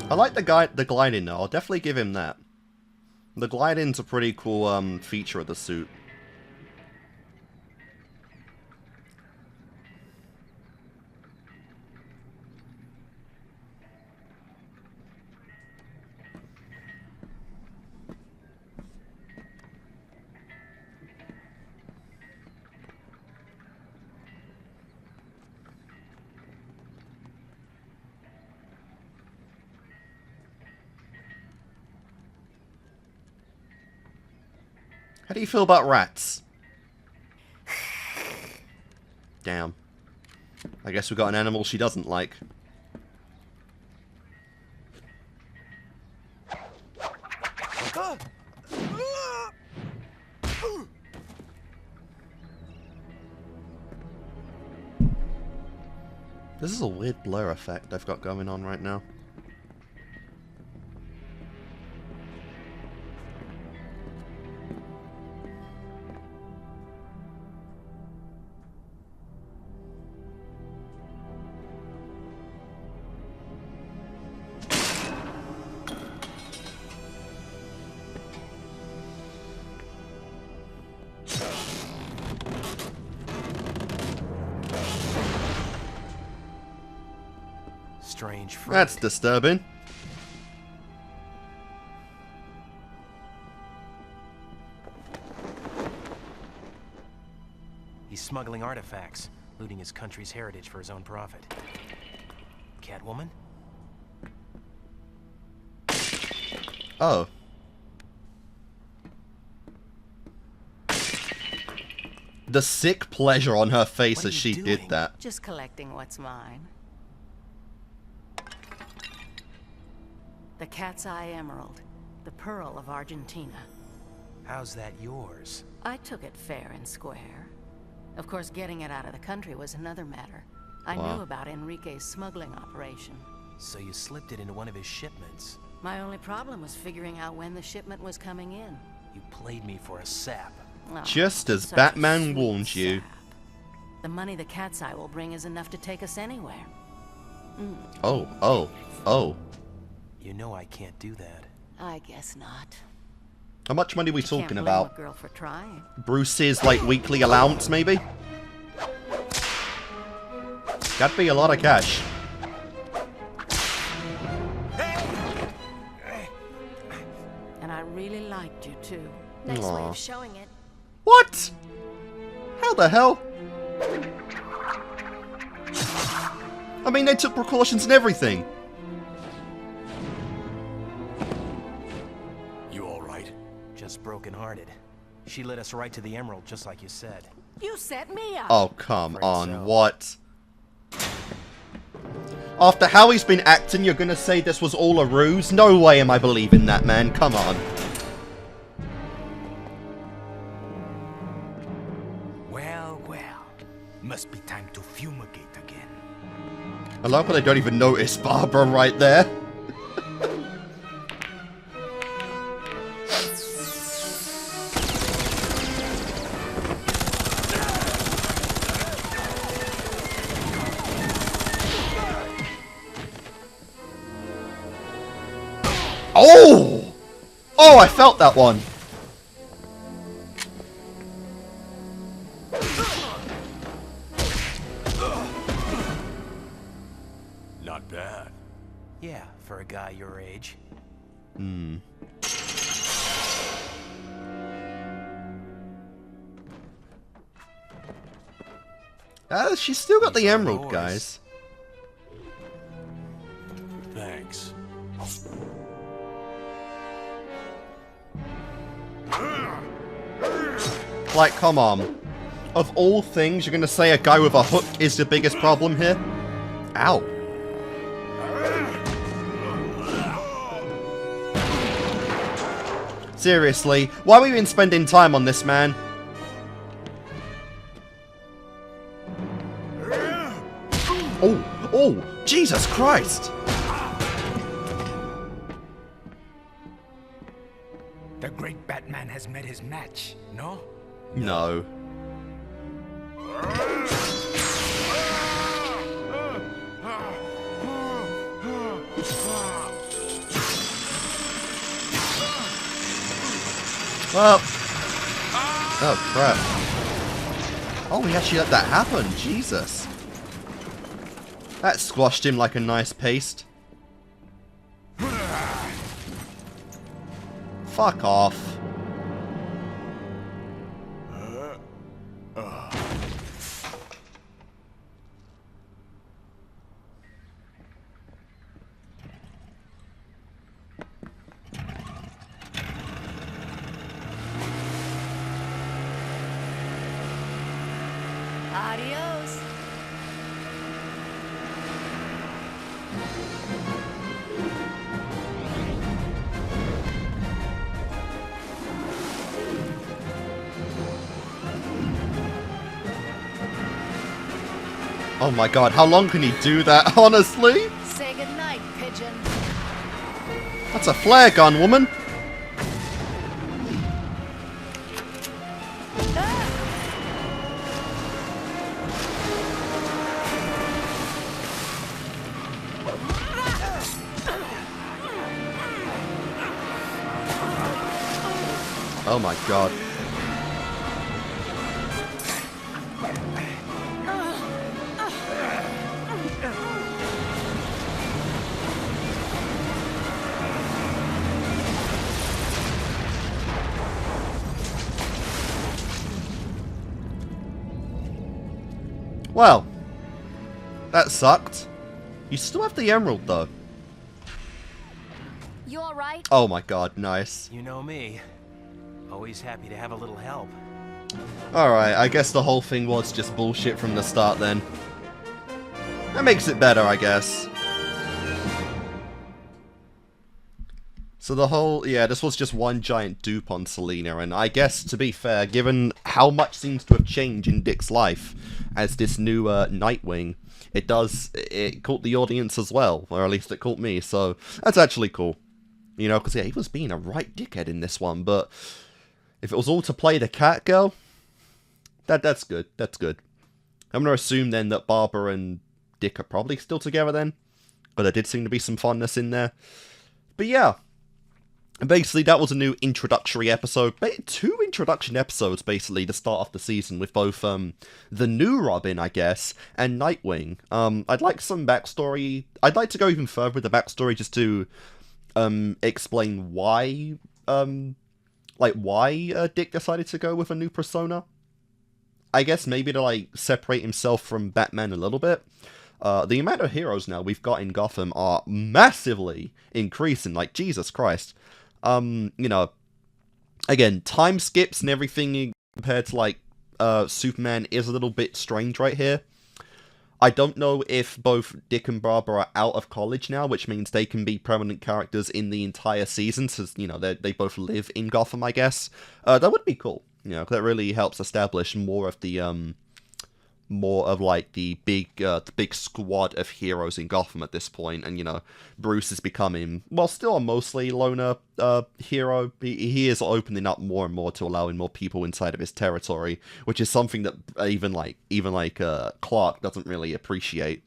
Speaker 1: I like the gliding though. I'll definitely give him that. The gliding's a pretty cool feature of the suit. How do you feel about rats? Damn. I guess we've got an animal she doesn't like. This is a weird blur effect I've got going on right now.
Speaker 4: Strange fruit.
Speaker 1: That's disturbing.
Speaker 4: He's smuggling artifacts, looting his country's heritage for his own profit. Catwoman?
Speaker 1: Oh. The sick pleasure on her face as she did that.
Speaker 8: Just collecting what's mine. The Cat's Eye Emerald, the pearl of Argentina.
Speaker 4: How's that yours?
Speaker 8: I took it fair and square. Of course, getting it out of the country was another matter. I knew about Enrique's smuggling operation.
Speaker 4: So you slipped it into one of his shipments.
Speaker 8: My only problem was figuring out when the shipment was coming in.
Speaker 4: You played me for a sap.
Speaker 8: Oh,
Speaker 1: Just as
Speaker 8: such a
Speaker 1: Batman
Speaker 8: sweet
Speaker 1: warned you.
Speaker 8: sap. The money the Cat's Eye will bring is enough to take us anywhere.
Speaker 1: Oh.
Speaker 4: You know I can't do that.
Speaker 8: I guess not.
Speaker 1: How much money are we
Speaker 8: Can't
Speaker 1: talking
Speaker 8: blame
Speaker 1: about?
Speaker 8: a girl for trying.
Speaker 1: Bruce's, like, weekly allowance, maybe? That'd be a lot of cash.
Speaker 8: And I really liked you too.
Speaker 5: Nice way
Speaker 1: Aw.
Speaker 5: of showing it.
Speaker 1: What? How the hell? I mean, they took precautions and everything.
Speaker 2: You all right?
Speaker 4: Just broken-hearted. She led us right to the Emerald, just like you said.
Speaker 8: You set me up.
Speaker 1: Oh, come
Speaker 4: Afraid
Speaker 1: on,
Speaker 4: so.
Speaker 1: what? After how he's been acting, you're gonna say this was all a ruse? No way am I believing that, man. Come on.
Speaker 9: Well, well. Must be time to fumigate again.
Speaker 1: I love how they don't even notice Barbara right there. Oh! Oh, I felt that one.
Speaker 2: Not bad.
Speaker 4: Yeah, for a guy your age.
Speaker 1: She's still got the
Speaker 4: These are
Speaker 1: emerald,
Speaker 4: yours.
Speaker 1: guys.
Speaker 2: Thanks.
Speaker 1: Like, come on. Of all things, you're gonna say a guy with a hook is the biggest problem here? Ow. Seriously, why are we even spending time on this man? Oh, Jesus Christ!
Speaker 9: The great Batman has met his match, no?
Speaker 1: No. Well. Oh, crap. Oh, we actually let that happen. Jesus. That squashed him like a nice paste. Fuck off.
Speaker 8: Adios.
Speaker 1: Oh my god, how long can he do that, honestly?
Speaker 8: Say goodnight, pigeon.
Speaker 1: That's a flare gun, woman. Oh my god. Well, that sucked. You still have the emerald, though.
Speaker 3: You alright?
Speaker 1: Oh my god, nice.
Speaker 4: You know me. Always happy to have a little help.
Speaker 1: Alright, I guess the whole thing was just bullshit from the start then. That makes it better, I guess. So the whole, yeah, this was just one giant dupe on Selina, and I guess, to be fair, given how much seems to have changed in Dick's life as this new Nightwing, it caught the audience as well, or at least it caught me, so that's actually cool. You know, because yeah, he was being a right dickhead in this one, but if it was all to play the Catgirl, that's good, that's good. I'm going to assume then that Barbara and Dick are probably still together then, but there did seem to be some fondness in there. But yeah, basically that was a new introductory episode, 2 introduction episodes basically to start off the season with both the new Robin, I guess, and Nightwing. I'd like some backstory. I'd like to go even further with the backstory just to explain why Dick decided to go with a new persona. I guess maybe to like separate himself from Batman a little bit. The amount of heroes now we've got in Gotham are massively increasing, like Jesus Christ. You know, again, time skips and everything compared to like Superman is a little bit strange right here. I don't know if both Dick and Barbara are out of college now, which means they can be permanent characters in the entire season, since, you know, they both live in Gotham, I guess. That would be cool, you know, 'cause that really helps establish more of the, the big squad of heroes in Gotham at this point, and, you know, Bruce is becoming, well, still a mostly loner hero. He is opening up more and more to allowing more people inside of his territory, which is something that even Clark doesn't really appreciate.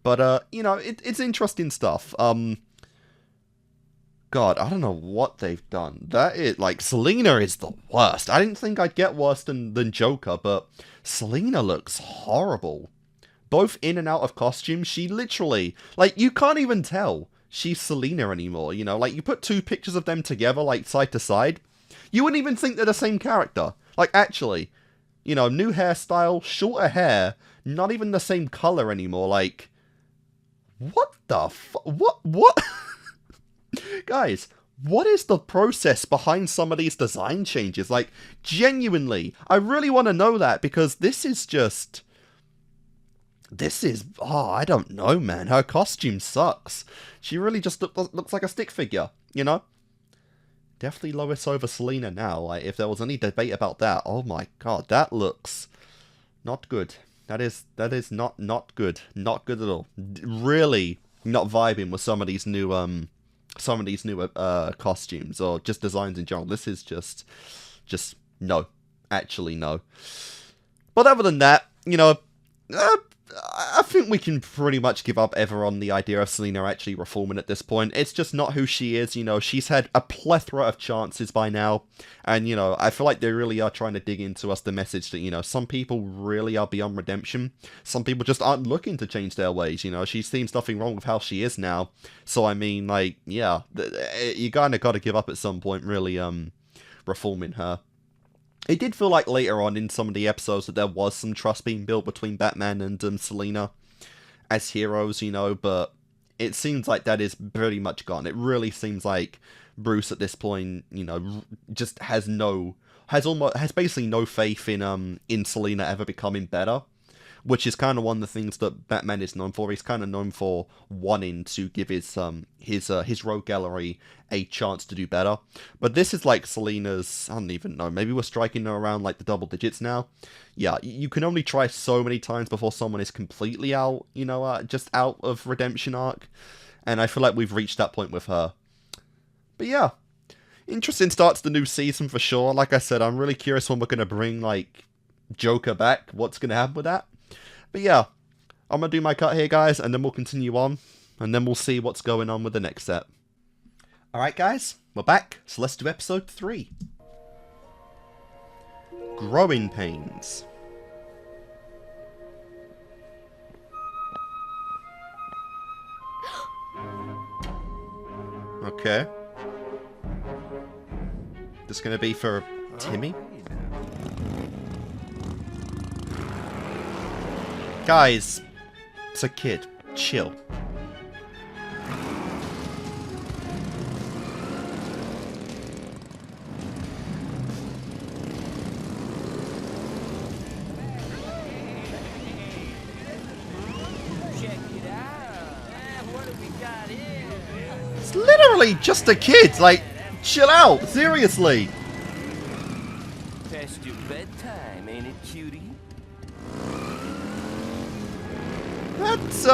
Speaker 1: But you know, it's interesting stuff. God, I don't know what they've done. That is, like, Selina is the worst. I didn't think I'd get worse than Joker, but Selina looks horrible. Both in and out of costume, she literally, like, you can't even tell she's Selina anymore, you know? Like, you put 2 pictures of them together, like, side to side, you wouldn't even think they're the same character. Like, actually, you know, new hairstyle, shorter hair, not even the same color anymore, like, what the what? Guys, what is the process behind some of these design changes? Like, genuinely, I really want to know that, because this is, oh, I don't know, man. Her costume sucks. She really just looks like a stick figure, you know? Definitely Lois over Selena now. Like, if there was any debate about that, oh my god, that looks not good. That is not good. Not good at all. Really not vibing with some of these new costumes, or just designs in general. This is just no. Actually, no. But other than that, you know, I think we can pretty much give up ever on the idea of Selena actually reforming at this point. It's just not who she is, you know. She's had a plethora of chances by now, and, you know, I feel like they really are trying to dig into us the message that, you know, some people really are beyond redemption. Some people just aren't looking to change their ways, you know. She seems nothing wrong with how she is now. So, I mean, like, yeah, you kind of got to give up at some point, really, reforming her. It did feel like later on in some of the episodes that there was some trust being built between Batman and Selena as heroes, you know, but it seems like that is pretty much gone. It really seems like Bruce at this point, you know, just has basically no faith in Selena ever becoming better, which is kind of one of the things that Batman is known for. He's kind of known for wanting to give his rogue gallery a chance to do better. But this is like Selena's, I don't even know, maybe we're striking her around like the double digits now. Yeah, you can only try so many times before someone is completely out, you know, just out of redemption arc. And I feel like we've reached that point with her. But yeah, interesting start to the new season for sure. Like I said, I'm really curious when we're going to bring, like, Joker back. What's going to happen with that? But yeah, I'm going to do my cut here, guys, and then we'll continue on. And then we'll see what's going on with the next set. Alright, guys, we're back. So let's do episode 3. Growing Pains. Okay. This going to be for Timmy? Guys, it's a kid. Chill. It's literally just a kid. Like, chill out. Seriously.
Speaker 10: Past your bedtime, ain't it, cutie?
Speaker 1: That's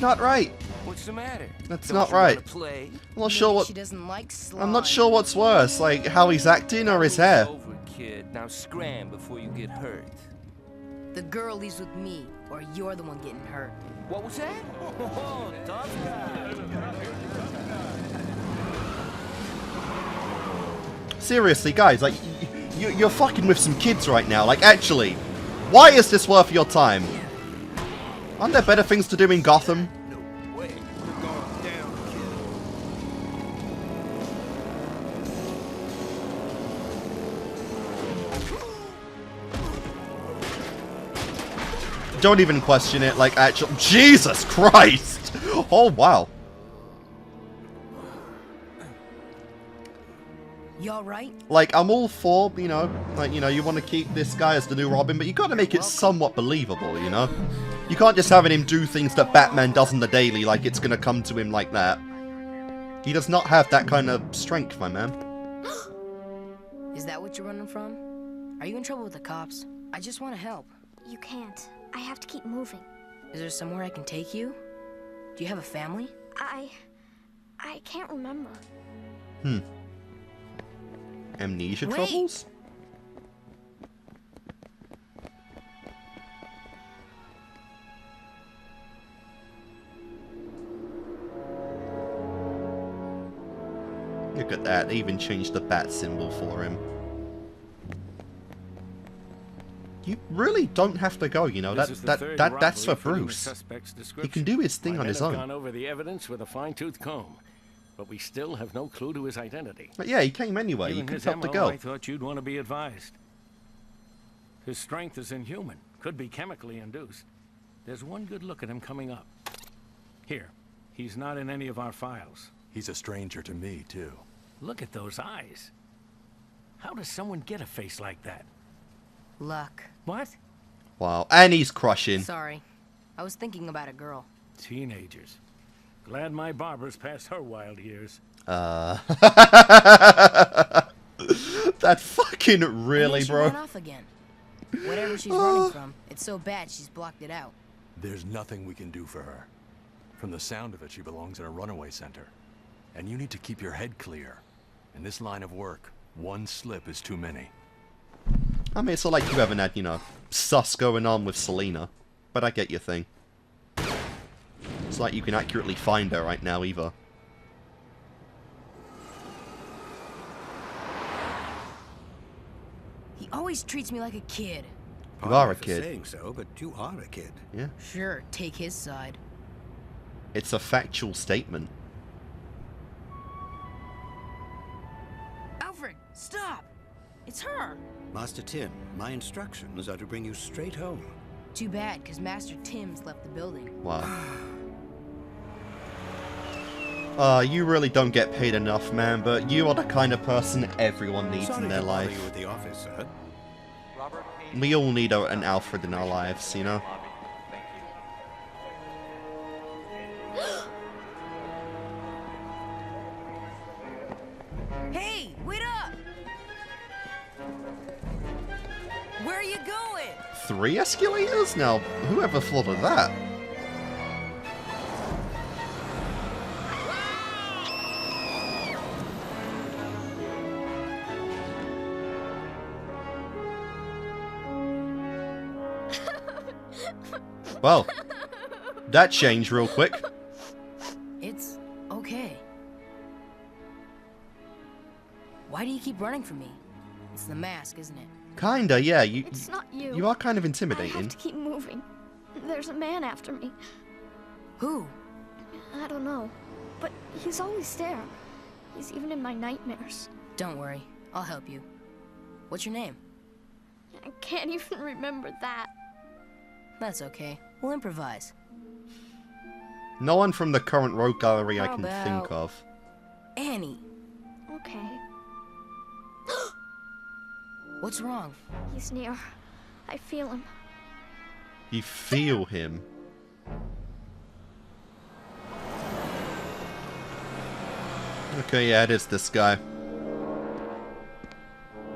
Speaker 1: not right.
Speaker 10: What's the matter?
Speaker 1: That's
Speaker 10: Don't
Speaker 1: not
Speaker 10: you wanna
Speaker 1: right.
Speaker 10: play?
Speaker 1: I'm not sure what.
Speaker 3: She doesn't like slime.
Speaker 1: I'm not sure what's worse, like how he's acting or his hair.
Speaker 10: It's over, kid. Now scram before you get hurt.
Speaker 3: The girl leaves with me, or you're the one getting hurt.
Speaker 10: What was that? Oh, tough guy.
Speaker 1: Seriously, guys, like you're fucking with some kids right now. Like, actually, why is this worth your time? Aren't there better things to do in Gotham?
Speaker 10: No way. You're going down, kid.
Speaker 1: Don't even question it. Like, actual Jesus Christ! Oh wow.
Speaker 3: You alright?
Speaker 1: Like, I'm all for, you know, like, you know, you want to keep this guy as the new Robin, but you got to make it somewhat believable, you know? You can't just having him do things that Batman does in the daily like it's going to come to him like that. He does not have that kind of strength, my man.
Speaker 3: Is that what you're running from? Are you in trouble with the cops? I just want to help.
Speaker 11: You can't. I have to keep moving.
Speaker 3: Is there somewhere I can take you? Do you have a family?
Speaker 11: I can't remember.
Speaker 1: Amnesia
Speaker 3: Wait.
Speaker 1: troubles? Look at that, they even changed the bat symbol for him. You really don't have to go, you know. That's for Bruce. He can do his thing on his own.
Speaker 12: Gone over the evidence with a fine-tooth comb, but we still have no clue to his identity.
Speaker 1: But yeah, he came anyway.
Speaker 12: Given
Speaker 1: He could
Speaker 12: his
Speaker 1: help the
Speaker 12: MO,
Speaker 1: girl.
Speaker 12: I thought you'd want to be advised. His strength is inhuman. Could be chemically induced. There's one good look at him coming up. Here. He's not in any of our files.
Speaker 2: He's a stranger to me, too.
Speaker 12: Look at those eyes. How does someone get a face like that?
Speaker 8: Luck.
Speaker 12: What?
Speaker 1: Wow, and he's crushing.
Speaker 8: Sorry. I was thinking about a girl.
Speaker 12: Teenagers. Glad my barber's past her wild years.
Speaker 1: That fucking really,
Speaker 8: She
Speaker 1: bro.
Speaker 8: ran off again. Whatever she's running from, it's so bad she's blocked it out.
Speaker 2: There's nothing we can do for her. From the sound of it, she belongs in a runaway center. And you need to keep your head clear. In this line of work, one slip is too many.
Speaker 1: I mean, it's not like you haven't had, you know, sus going on with Selena. But I get your thing. It's like you can accurately find her right now, either.
Speaker 8: He always treats me like a kid.
Speaker 1: You are a
Speaker 6: For
Speaker 1: kid.
Speaker 6: saying so, but you are a kid.
Speaker 1: Yeah.
Speaker 8: Sure, take his side.
Speaker 1: It's a factual statement.
Speaker 8: Alfred, stop! It's her!
Speaker 6: Master Tim, my instructions are to bring you straight home.
Speaker 8: Too bad, because Master Tim's left the building.
Speaker 1: Wow. You really don't get paid enough, man, but you are the kind of person everyone needs
Speaker 6: Sorry
Speaker 1: in their
Speaker 6: to bother
Speaker 1: life.
Speaker 6: you at the office, sir.
Speaker 1: We all need an Alfred in our lives, you know?
Speaker 3: Hey, wait up! Where are you going?
Speaker 1: 3 escalators? Now, whoever thought of that? Well, that changed real quick.
Speaker 8: It's okay. Why do you keep running from me? It's the mask, isn't it?
Speaker 1: Kinda, yeah.
Speaker 11: It's not you.
Speaker 1: You are kind of
Speaker 11: I
Speaker 1: intimidating.
Speaker 11: have to keep moving. There's a man after me.
Speaker 8: Who?
Speaker 11: I don't know. But he's always there. He's even in my nightmares.
Speaker 8: Don't worry. I'll help you. What's your name?
Speaker 11: I can't even remember that.
Speaker 8: That's okay. We'll improvise.
Speaker 1: No one from the current rogue gallery I
Speaker 8: How
Speaker 1: can
Speaker 8: about-
Speaker 1: think of.
Speaker 8: Annie.
Speaker 11: Okay.
Speaker 8: What's wrong?
Speaker 11: He's near. I feel him.
Speaker 1: You feel him. Okay, yeah, it is this guy.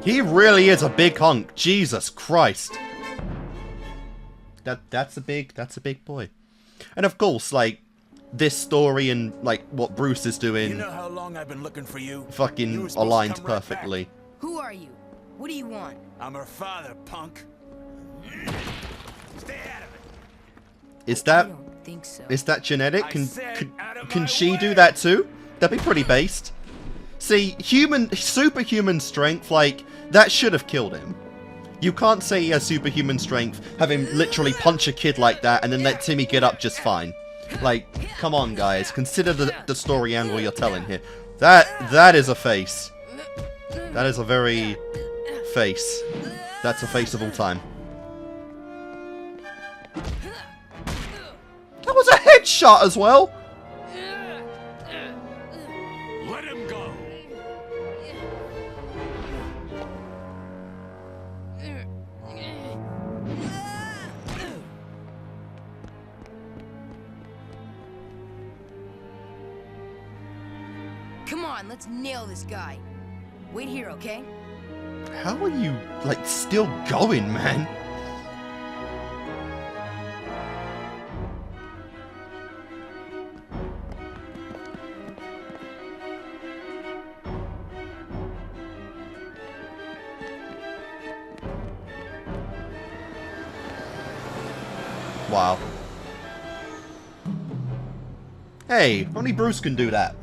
Speaker 1: He really is a big hunk. Jesus Christ. That's a big boy. And of course, like, this story and like what Bruce is doing
Speaker 9: You know how long I've been looking for you? You
Speaker 1: fucking
Speaker 9: were supposed to
Speaker 1: aligned
Speaker 9: come right back.
Speaker 1: perfectly.
Speaker 8: Who are you? What do you want?
Speaker 9: I'm her father, punk. Stay out of it.
Speaker 1: Is that
Speaker 8: I don't think so.
Speaker 1: is that genetic?
Speaker 9: I
Speaker 1: Can
Speaker 9: said out of
Speaker 1: can
Speaker 9: my
Speaker 1: she do
Speaker 9: way.
Speaker 1: that too? That'd be pretty based. See, superhuman strength, like, that should have killed him. You can't say he has superhuman strength, have him literally punch a kid like that, and then let Timmy get up just fine. Like, come on, guys. Consider the story angle you're telling here. That is a face. That is a very face. That's a face of all time. That was a headshot as well!
Speaker 2: Let him go!
Speaker 8: Come on, let's nail this guy. Wait here, okay?
Speaker 1: How are you, like, still going, man? Wow. Hey, only Bruce can do that.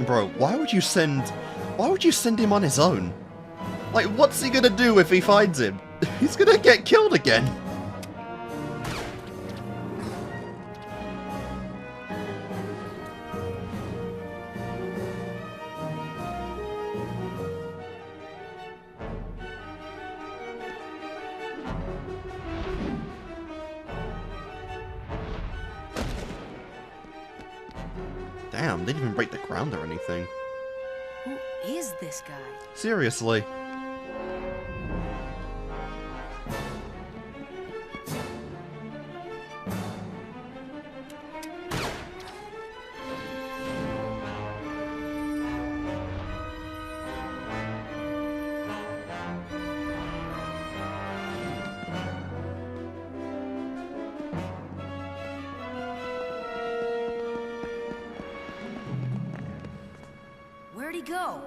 Speaker 1: Bro, why would you send him on his own? Like, what's he gonna do if he finds him? He's gonna get killed again. Damn, they didn't even break the ground or anything.
Speaker 3: Who is this guy?
Speaker 1: Seriously.
Speaker 3: Where'd he go?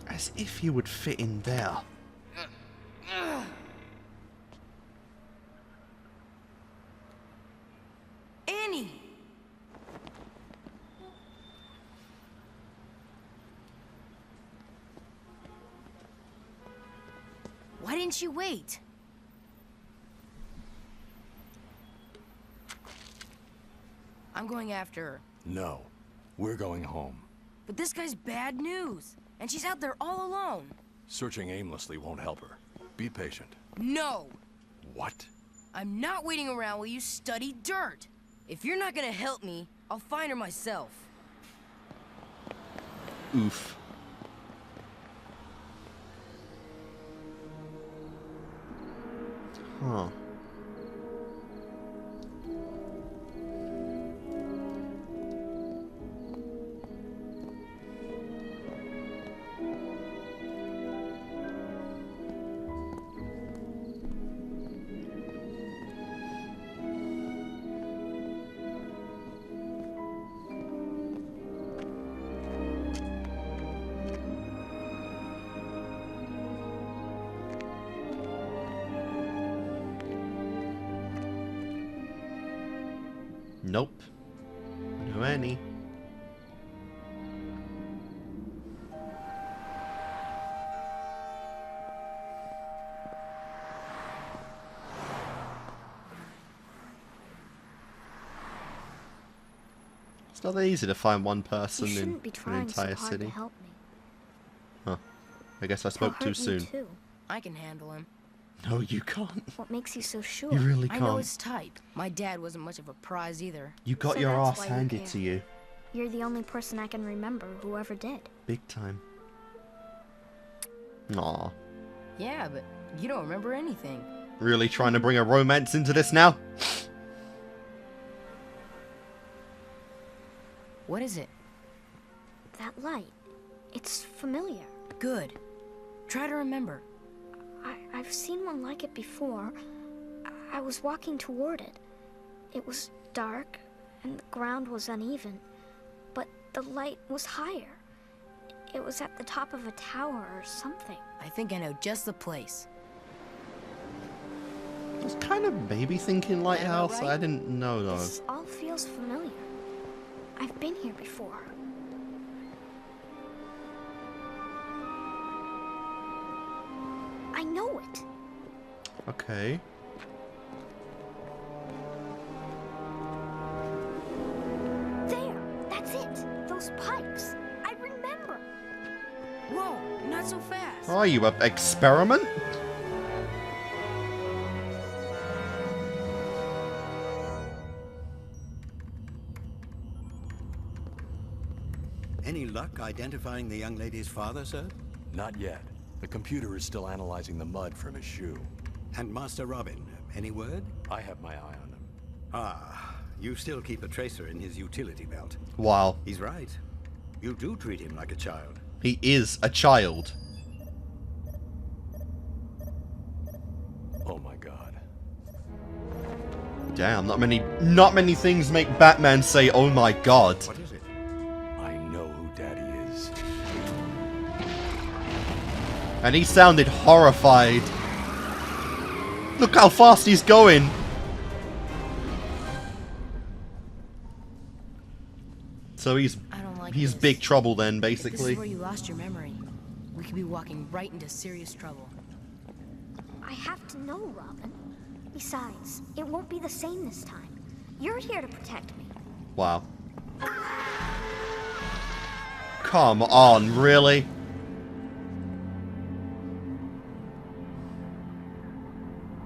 Speaker 1: As if he would fit in there.
Speaker 3: Annie! Why didn't you wait? I'm going after her.
Speaker 2: No. We're going home.
Speaker 3: But this guy's bad news. And she's out there all alone.
Speaker 2: Searching aimlessly won't help her. Be patient.
Speaker 3: No!
Speaker 2: What?
Speaker 3: I'm not waiting around while you study dirt. If you're not gonna help me, I'll find her myself.
Speaker 1: Oof. Huh. Nope. No Annie. It's not that easy to find one person in an entire city.
Speaker 11: To help me.
Speaker 1: Huh. I guess I spoke too soon.
Speaker 11: Too.
Speaker 3: I can handle him.
Speaker 1: No, you can't.
Speaker 11: What makes you so sure?
Speaker 1: You really
Speaker 3: I know
Speaker 1: can't.
Speaker 3: his type. My dad wasn't much of a prize either.
Speaker 1: You got
Speaker 11: So
Speaker 1: your
Speaker 11: that's
Speaker 1: ass
Speaker 11: why you
Speaker 1: handed
Speaker 11: care.
Speaker 1: to you.
Speaker 11: You're the only person I can remember who ever did.
Speaker 1: Big time. Aw.
Speaker 3: Yeah, but you don't remember anything.
Speaker 1: Really trying to bring a romance into this now?
Speaker 3: What is it?
Speaker 11: That light. It's familiar.
Speaker 3: Good. Try to remember.
Speaker 11: I've seen one like it before. I was walking toward it. It was dark, and the ground was uneven, but the light was higher. It was at the top of a tower or something.
Speaker 3: I think I know just the place.
Speaker 1: I was kind of maybe thinking lighthouse.
Speaker 3: right?
Speaker 1: I didn't know though.
Speaker 11: This all feels familiar. I've been here before. I know it.
Speaker 1: Okay.
Speaker 11: There, that's it. Those pipes. I remember.
Speaker 3: Whoa, not so fast.
Speaker 1: Are you an experiment?
Speaker 6: Any luck identifying the young lady's father, sir?
Speaker 2: Not yet. The computer is still analyzing the mud from his shoe.
Speaker 6: And Master Robin, any word?
Speaker 2: I have my eye on him.
Speaker 6: Ah, you still keep a tracer in his utility belt.
Speaker 1: Wow.
Speaker 6: He's right. You do treat him like a child.
Speaker 1: He is a child.
Speaker 2: Oh my god.
Speaker 1: Damn, not many things make Batman say, "Oh my god."
Speaker 6: What is it?
Speaker 2: I know who Daddy is.
Speaker 1: And he sounded horrified. Look how fast he's going. So he's
Speaker 3: I don't like
Speaker 1: he's
Speaker 3: this.
Speaker 1: big trouble then,
Speaker 3: This
Speaker 1: basically.
Speaker 3: is where you lost your memory. We could be walking right into serious trouble.
Speaker 11: I have to know, Robin. Besides, it won't be the same this time. You're here to protect me.
Speaker 1: Wow. Come on, really?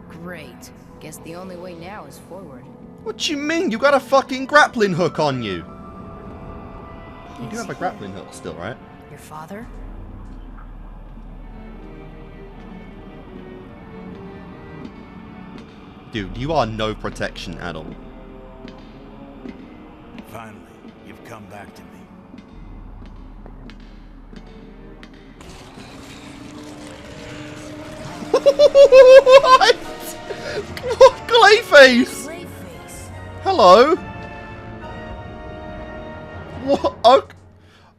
Speaker 3: Great. Guess the The only way now is forward.
Speaker 1: What do you mean? You got a fucking grappling hook on you. You do have a grappling hook still, right?
Speaker 3: Your father?
Speaker 1: Dude, you are no protection at all.
Speaker 6: Finally, you've come back to me.
Speaker 1: What? Clayface! Hello? What?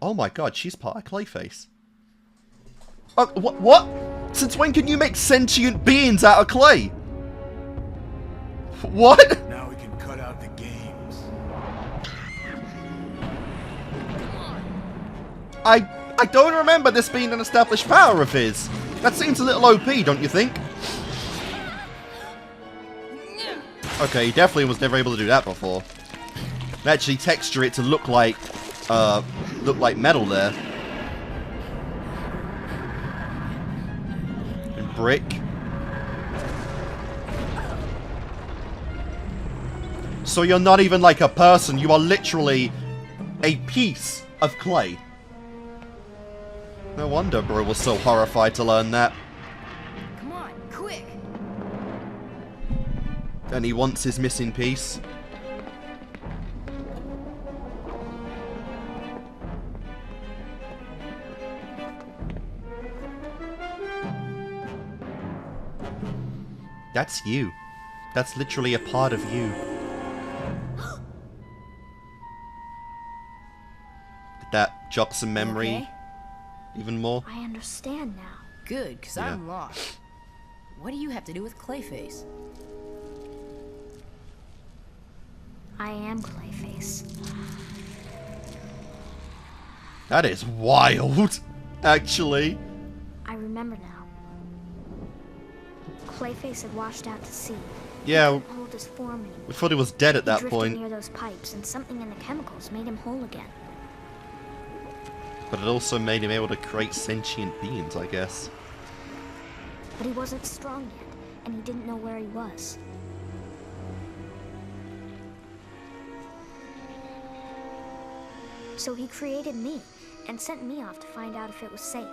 Speaker 1: Oh my god, she's part of Clayface. What? Since when can you make sentient beings out of clay? What?
Speaker 6: Now we can cut out the games.
Speaker 1: I don't remember this being an established power of his. That seems a little OP, don't you think? Okay, he definitely was never able to do that before. Actually texture it to look like metal there. And brick. So you're not even like a person, you are literally a piece of clay. No wonder bro was so horrified to learn that.
Speaker 3: Come on, quick!
Speaker 1: And he wants his missing piece. That's you. That's literally a part of you. Did that jog some memory?
Speaker 3: Okay.
Speaker 1: Even more?
Speaker 11: I understand now.
Speaker 3: Good, because
Speaker 1: Yeah.
Speaker 3: I'm lost. What do you have to do with Clayface?
Speaker 11: I am Clayface.
Speaker 1: That is wild, actually.
Speaker 11: I remember now. Clayface had washed out to sea.
Speaker 1: Yeah,
Speaker 11: He couldn't hold his form anymore.
Speaker 1: we thought he was dead at
Speaker 11: He
Speaker 1: that
Speaker 11: drifted
Speaker 1: point.
Speaker 11: near those pipes, and something in the chemicals made him whole again.
Speaker 1: But it also made him able to create sentient beings, I guess.
Speaker 11: But he wasn't strong yet, and he didn't know where he was. So he created me, and sent me off to find out if it was safe.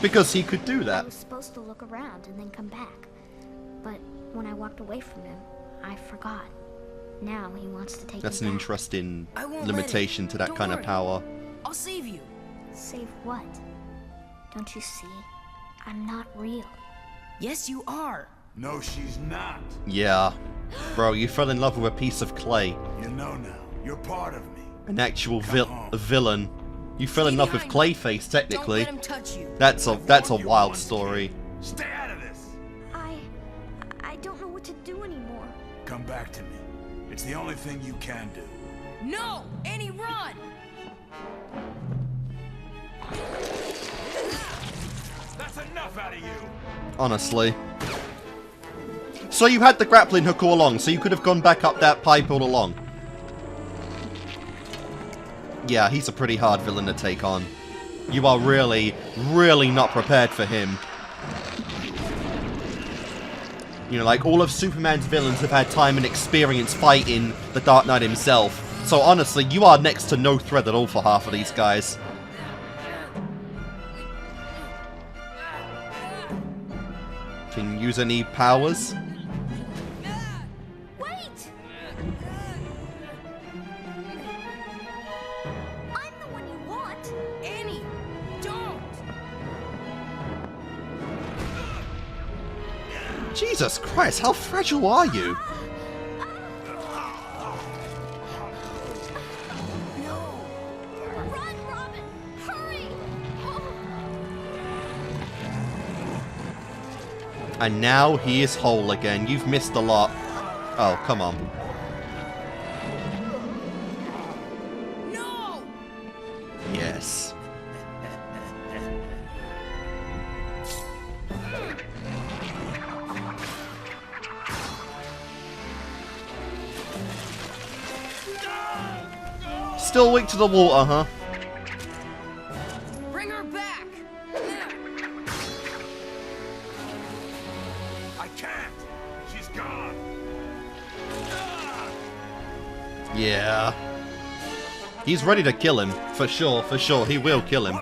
Speaker 1: Because he could do
Speaker 11: I
Speaker 1: that.
Speaker 11: was supposed to look around and then come back. But when I walked away from him, I forgot. Now he wants to take
Speaker 1: That's
Speaker 11: me
Speaker 1: an
Speaker 11: back.
Speaker 1: interesting
Speaker 3: I won't
Speaker 1: limitation
Speaker 3: let it.
Speaker 1: to that
Speaker 3: Don't
Speaker 1: kind of
Speaker 3: worry.
Speaker 1: power.
Speaker 3: I'll save you.
Speaker 11: Save what? Don't you see? I'm not real.
Speaker 3: Yes, you are.
Speaker 6: No, she's not.
Speaker 1: Yeah. Bro, you fell in love with a piece of clay.
Speaker 6: You know now. You're part of me.
Speaker 1: An actual
Speaker 6: Come home.
Speaker 1: villain. You fell in love with Clayface, technically.
Speaker 3: Don't let him touch you.
Speaker 1: That's a wild story.
Speaker 6: Stay out of this.
Speaker 11: I don't know what to do anymore.
Speaker 6: Come back to me. It's the only thing you can do.
Speaker 3: No! Annie, run!
Speaker 6: That's enough out of you.
Speaker 1: Honestly. So you had the grappling hook all along, so you could have gone back up that pipe all along. Yeah, he's a pretty hard villain to take on. You are really, really not prepared for him. You know, like, all of Superman's villains have had time and experience fighting the Dark Knight himself. So honestly, you are next to no threat at all for half of these guys. Can you use any powers?
Speaker 11: Wait! I'm the one you want.
Speaker 3: Annie, don't!
Speaker 1: Jesus Christ, how fragile are you?
Speaker 11: Run, Robin! Hurry!
Speaker 1: And now he is whole again. You've missed a lot. Oh, come on.
Speaker 3: No!
Speaker 1: Yes. Still weak to the water, huh?
Speaker 3: Bring her back!
Speaker 6: I can't. She's
Speaker 1: Yeah. He's ready to kill him. For sure, he will kill him.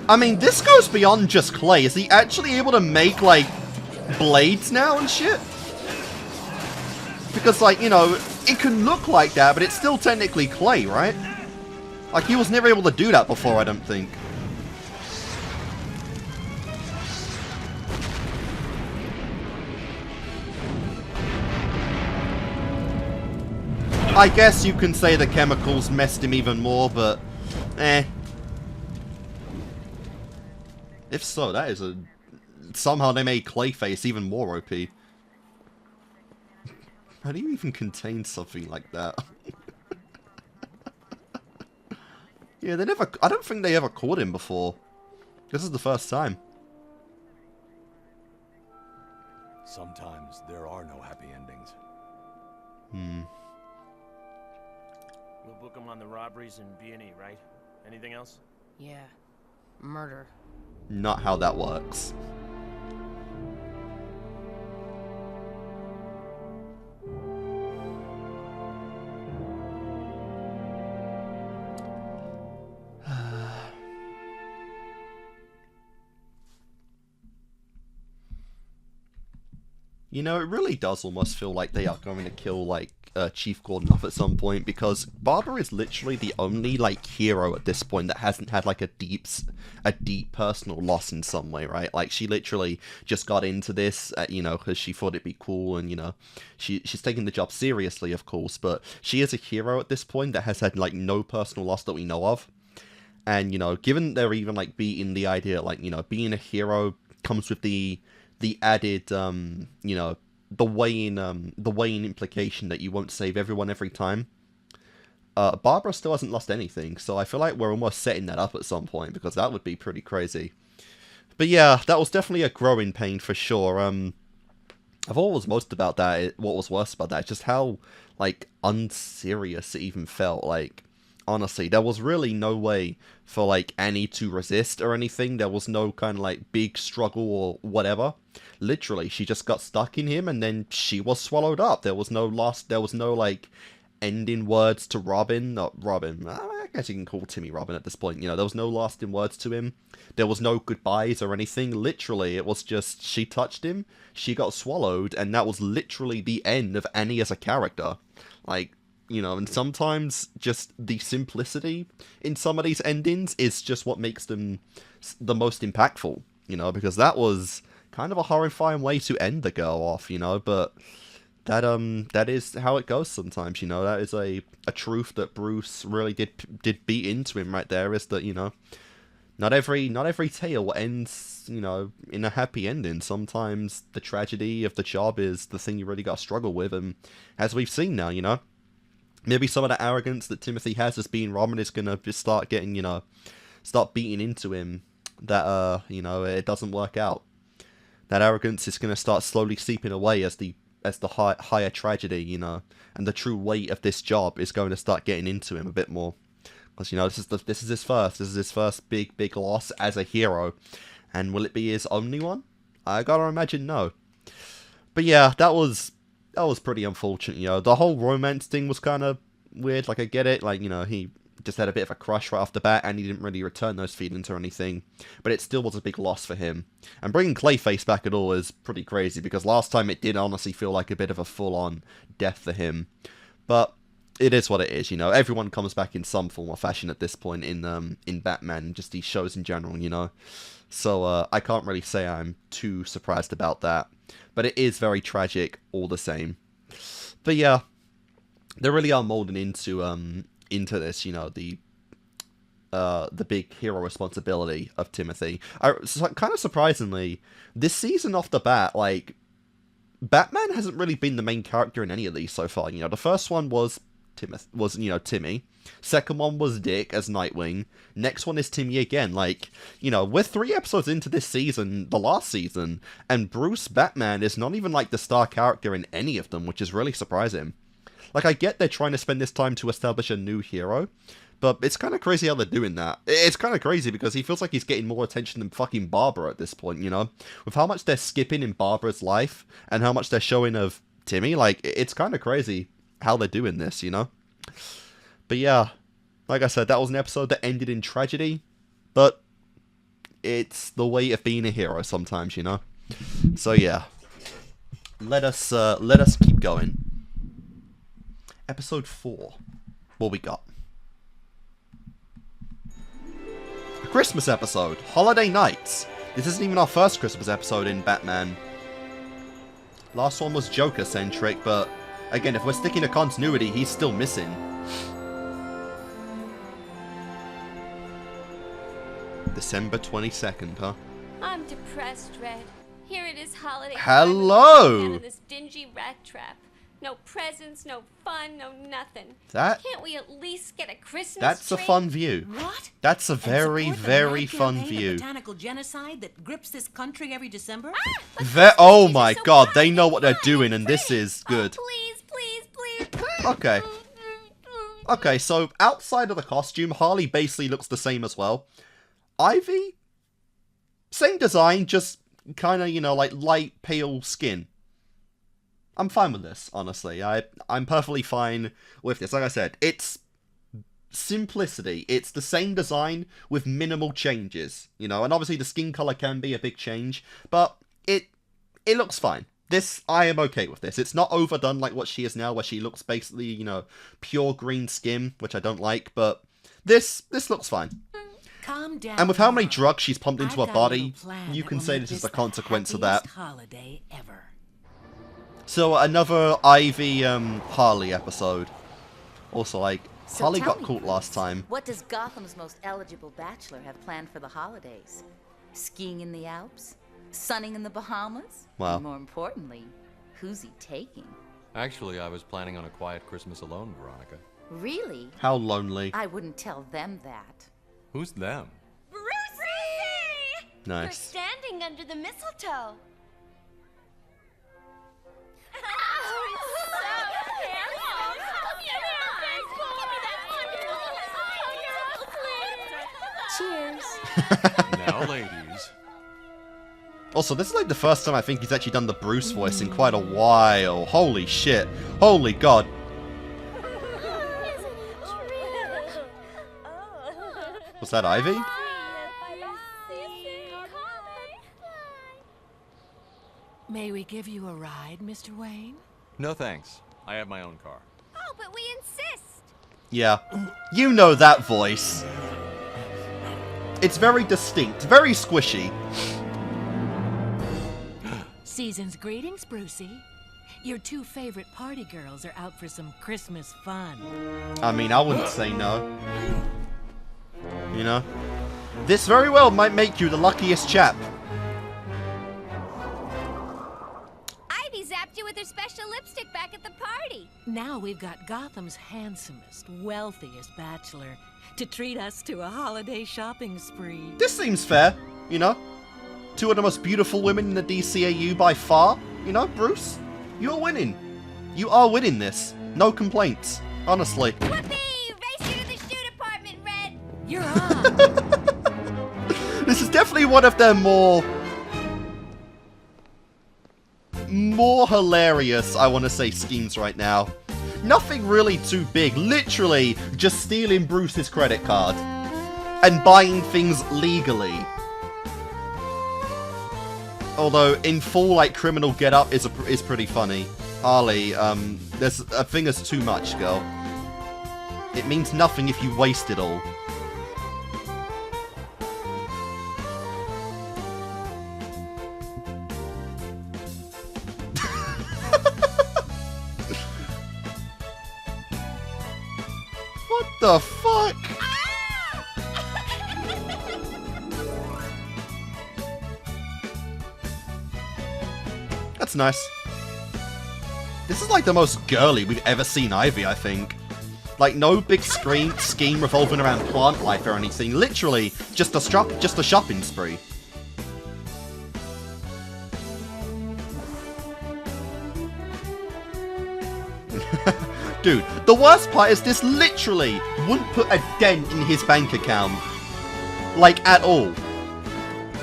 Speaker 1: I mean, this goes beyond just clay. Is he actually able to make, like, blades now and shit? Because, like, you know, it can look like that, but it's still technically clay, right? Like, he was never able to do that before, I don't think. I guess you can say the chemicals messed him even more, but... eh. If so, that is a... somehow they made Clayface even more OP. How do you even contain something like that? Yeah, they never... I don't think they ever caught him before. This is the first time.
Speaker 2: Sometimes there are no happy endings.
Speaker 4: We'll book him on the robberies and B&E, right? Anything else?
Speaker 8: Yeah. Murder.
Speaker 1: Not how that works. You know, it really does almost feel like they are going to kill, like, Chief Gordon off at some point, because Barbara is literally the only, like, hero at this point that hasn't had, like, a deep personal loss in some way, right? Like, she literally just got into this, you know, because she thought it'd be cool, and, you know, she's taking the job seriously, of course, but she is a hero at this point that has had, like, no personal loss that we know of. And, you know, given they're even, like, being the idea, like, you know, being a hero comes with the added, you know, the weighing implication that you won't save everyone every time. Barbara still hasn't lost anything, so I feel like we're almost setting that up at some point, because that would be pretty crazy. But yeah, that was definitely a growing pain for sure. I've always most about that, what was worse about that, is just how, like, unserious it even felt. Like, honestly, there was really no way for, like, Annie to resist or anything. There was no kind of, like, big struggle or whatever. Literally, she just got stuck in him, and then she was swallowed up. There was no like, ending words to Robin. Not Robin. I guess you can call Timmy Robin at this point. You know, there was no lasting words to him. There was no goodbyes or anything. Literally, it was just, she touched him, she got swallowed, and that was literally the end of Annie as a character. Like, you know, and sometimes just the simplicity in some of these endings is just what makes them the most impactful, you know, because that was kind of a horrifying way to end the girl off, you know, but that is how it goes sometimes, you know. That is a truth that Bruce really did beat into him right there, is that, you know, not every tale ends, you know, in a happy ending. Sometimes the tragedy of the job is the thing you really got to struggle with, and as we've seen now, you know, maybe some of the arrogance that Timothy has as being Robin is going to just start getting, you know, start beating into him, that, you know, it doesn't work out. That arrogance is going to start slowly seeping away as the higher tragedy, you know, and the true weight of this job is going to start getting into him a bit more. Because, you know, this is his first big loss as a hero. And will it be his only one? I gotta imagine no. But yeah, that was pretty unfortunate, you know. The whole romance thing was kind of weird. Like, I get it. Like, you know, he just had a bit of a crush right off the bat, and he didn't really return those feelings or anything. But it still was a big loss for him. And bringing Clayface back at all is pretty crazy, because last time it did honestly feel like a bit of a full-on death for him. But it is what it is, you know. Everyone comes back in some form or fashion at this point in Batman, just these shows in general, you know. So I can't really say I'm too surprised about that. But it is very tragic all the same. But yeah, they really are molding into this, you know, the big hero responsibility of Timothy. Kind of surprisingly, this season off the bat, like, Batman hasn't really been the main character in any of these so far. You know, the first one was Timmy. Second one was Dick as Nightwing. Next one is Timmy again. Like, you know, we're 3 episodes into this season, the last season, and Bruce Batman is not even, like, the star character in any of them, which is really surprising. Like, I get they're trying to spend this time to establish a new hero, But it's kind of crazy how they're doing that. It's kind of crazy because he feels like he's getting more attention than fucking Barbara at this point, you know? With how much they're skipping in Barbara's life and how much they're showing of Timmy, like, it's kind of crazy how they're doing this, you know? But yeah, like I said, that was an episode that ended in tragedy, but it's the way of being a hero sometimes, you know? So yeah, let us keep going. Episode 4. What we got? A Christmas episode. Holiday Nights. This isn't even our first Christmas episode in Batman. Last one was Joker-centric, but again, if we're sticking to continuity, he's still missing. December 22nd, huh?
Speaker 13: I'm depressed, Red. Here it is, holiday.
Speaker 1: Hello!
Speaker 13: Out of this dingy rat trap. No presents, no fun, no nothing. Can't we at least get a Christmas
Speaker 1: That's
Speaker 13: tree?
Speaker 1: a fun view.
Speaker 14: What?
Speaker 1: That's a very, very fun view.
Speaker 14: Botanical genocide that grips this country every December.
Speaker 1: Oh my god, they know what they're doing, and this is good.
Speaker 13: Please, please, please.
Speaker 1: Okay. Okay, so outside of the costume, Harley basically looks the same as well. Ivy? Same design, just kind of, you know, like light, pale skin. I'm fine with this, honestly. I'm perfectly fine with this. Like I said, it's simplicity. It's the same design with minimal changes, you know, and obviously the skin color can be a big change, but it looks fine. This, I am okay with this. It's not overdone like what she is now, where she looks basically, you know, pure green skin, which I don't like, but this looks fine.
Speaker 14: Calm down.
Speaker 1: And with how many drugs she's pumped into her body, you can say this is the consequence of that.
Speaker 14: Holiday ever.
Speaker 1: So another Ivy Harley episode. Also, like, Harley got caught last time.
Speaker 15: What does Gotham's most eligible bachelor have planned for the holidays? Skiing in the Alps? Sunning in the Bahamas?
Speaker 1: Wow.
Speaker 15: And more importantly, who's he taking?
Speaker 2: Actually, I was planning on a quiet Christmas alone, Veronica.
Speaker 15: Really?
Speaker 1: How lonely.
Speaker 15: I wouldn't tell them that.
Speaker 2: Who's them?
Speaker 13: Brucey!
Speaker 1: Nice.
Speaker 13: We're standing under the mistletoe.
Speaker 15: Cheers.
Speaker 2: Now, ladies.
Speaker 1: Also, this is like the first time I think he's actually done the Bruce voice in quite a while. Holy shit. Holy god. Was that Ivy?
Speaker 8: May we give you a ride, Mr. Wayne?
Speaker 2: No thanks. I have my own car.
Speaker 13: Oh, but we insist.
Speaker 1: Yeah. You know that voice. It's very distinct, very squishy.
Speaker 8: Season's greetings, Brucey. Your two favorite party girls are out for some Christmas fun.
Speaker 1: I mean, I wouldn't say no. You know? This very well might make you the luckiest chap.
Speaker 13: Ivy zapped you with her special lipstick back at the party.
Speaker 8: Now we've got Gotham's handsomest, wealthiest bachelor to treat us to a holiday shopping spree.
Speaker 1: This seems fair, you know? Two of the most beautiful women in the DCAU by far. You know, Bruce? You're winning. You are winning this. No complaints. Honestly.
Speaker 13: Whoopee! Race you to the shoe department, Red!
Speaker 8: You're on!
Speaker 1: This is definitely one of their more hilarious, I want to say, schemes right now. Nothing really too big. Literally just stealing Bruce's credit card and buying things legally. Although in full like criminal getup is pretty funny. Harley, there's a thing is too much, girl. It means nothing if you waste it all. What the fuck? That's nice. This is like the most girly we've ever seen Ivy, I think. Like, no big scheme revolving around plant life or anything. Literally, just a shopping spree. Dude, the worst part is this literally wouldn't put a dent in his bank account. Like, at all.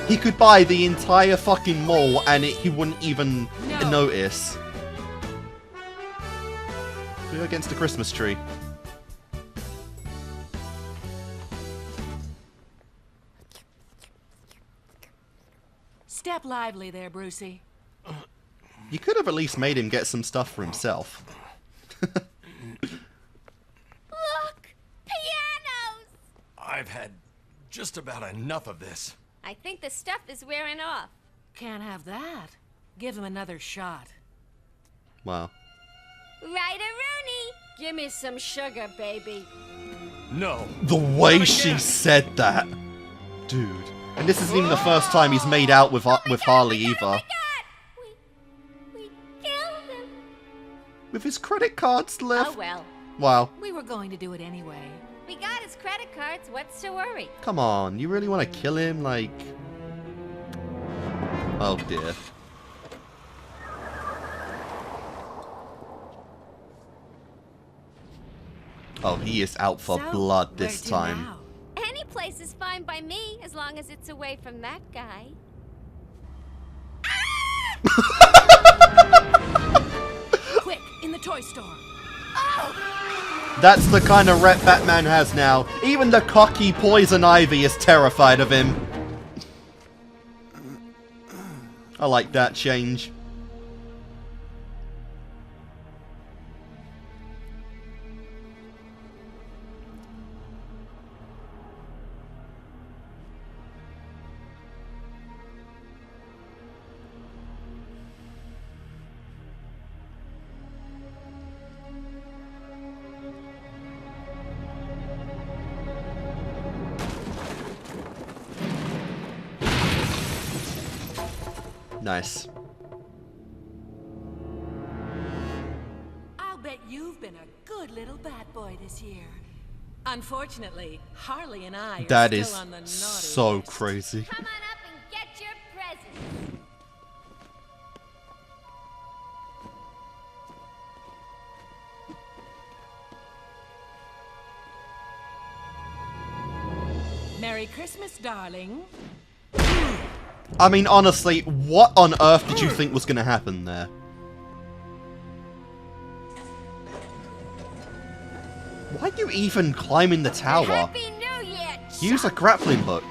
Speaker 1: He could buy the entire fucking mall and he wouldn't even notice. We're against the Christmas tree.
Speaker 14: Step lively there, Brucey.
Speaker 1: You could have at least made him get some stuff for himself.
Speaker 13: Look! Pianos!
Speaker 2: I've had just about enough of this.
Speaker 13: I think the stuff is wearing off.
Speaker 14: Can't have that. Give him another shot.
Speaker 1: Wow.
Speaker 13: Ryder-Rooney! Give me some sugar, baby.
Speaker 2: No.
Speaker 1: The way she said that. Dude. And this isn't even the first time he's made out with Harley either.
Speaker 13: We killed him.
Speaker 1: With his credit cards left.
Speaker 13: Oh well.
Speaker 1: Wow.
Speaker 14: We were going to do it anyway.
Speaker 13: We got his credit cards. What's to worry?
Speaker 1: Come on, you really want to kill him? Like... Oh dear. Oh, he is out for blood this time.
Speaker 13: Any place is fine by me, as long as it's away from that guy.
Speaker 14: Quick, in the toy store.
Speaker 1: That's the kind of rep Batman has now. Even the cocky Poison Ivy is terrified of him. I like that change. Nice.
Speaker 14: I'll bet you've been a good little bad boy this year. Unfortunately, Harley and I are
Speaker 1: That
Speaker 14: still
Speaker 1: is
Speaker 14: on the naughty
Speaker 1: so
Speaker 14: list.
Speaker 1: crazy.
Speaker 13: Come on up and get your presents.
Speaker 14: Merry Christmas, darling.
Speaker 1: I mean, honestly, what on earth did you think was going to happen there? Why'd you even climb in the tower?
Speaker 13: Happy New Year,
Speaker 1: Use a grappling hook.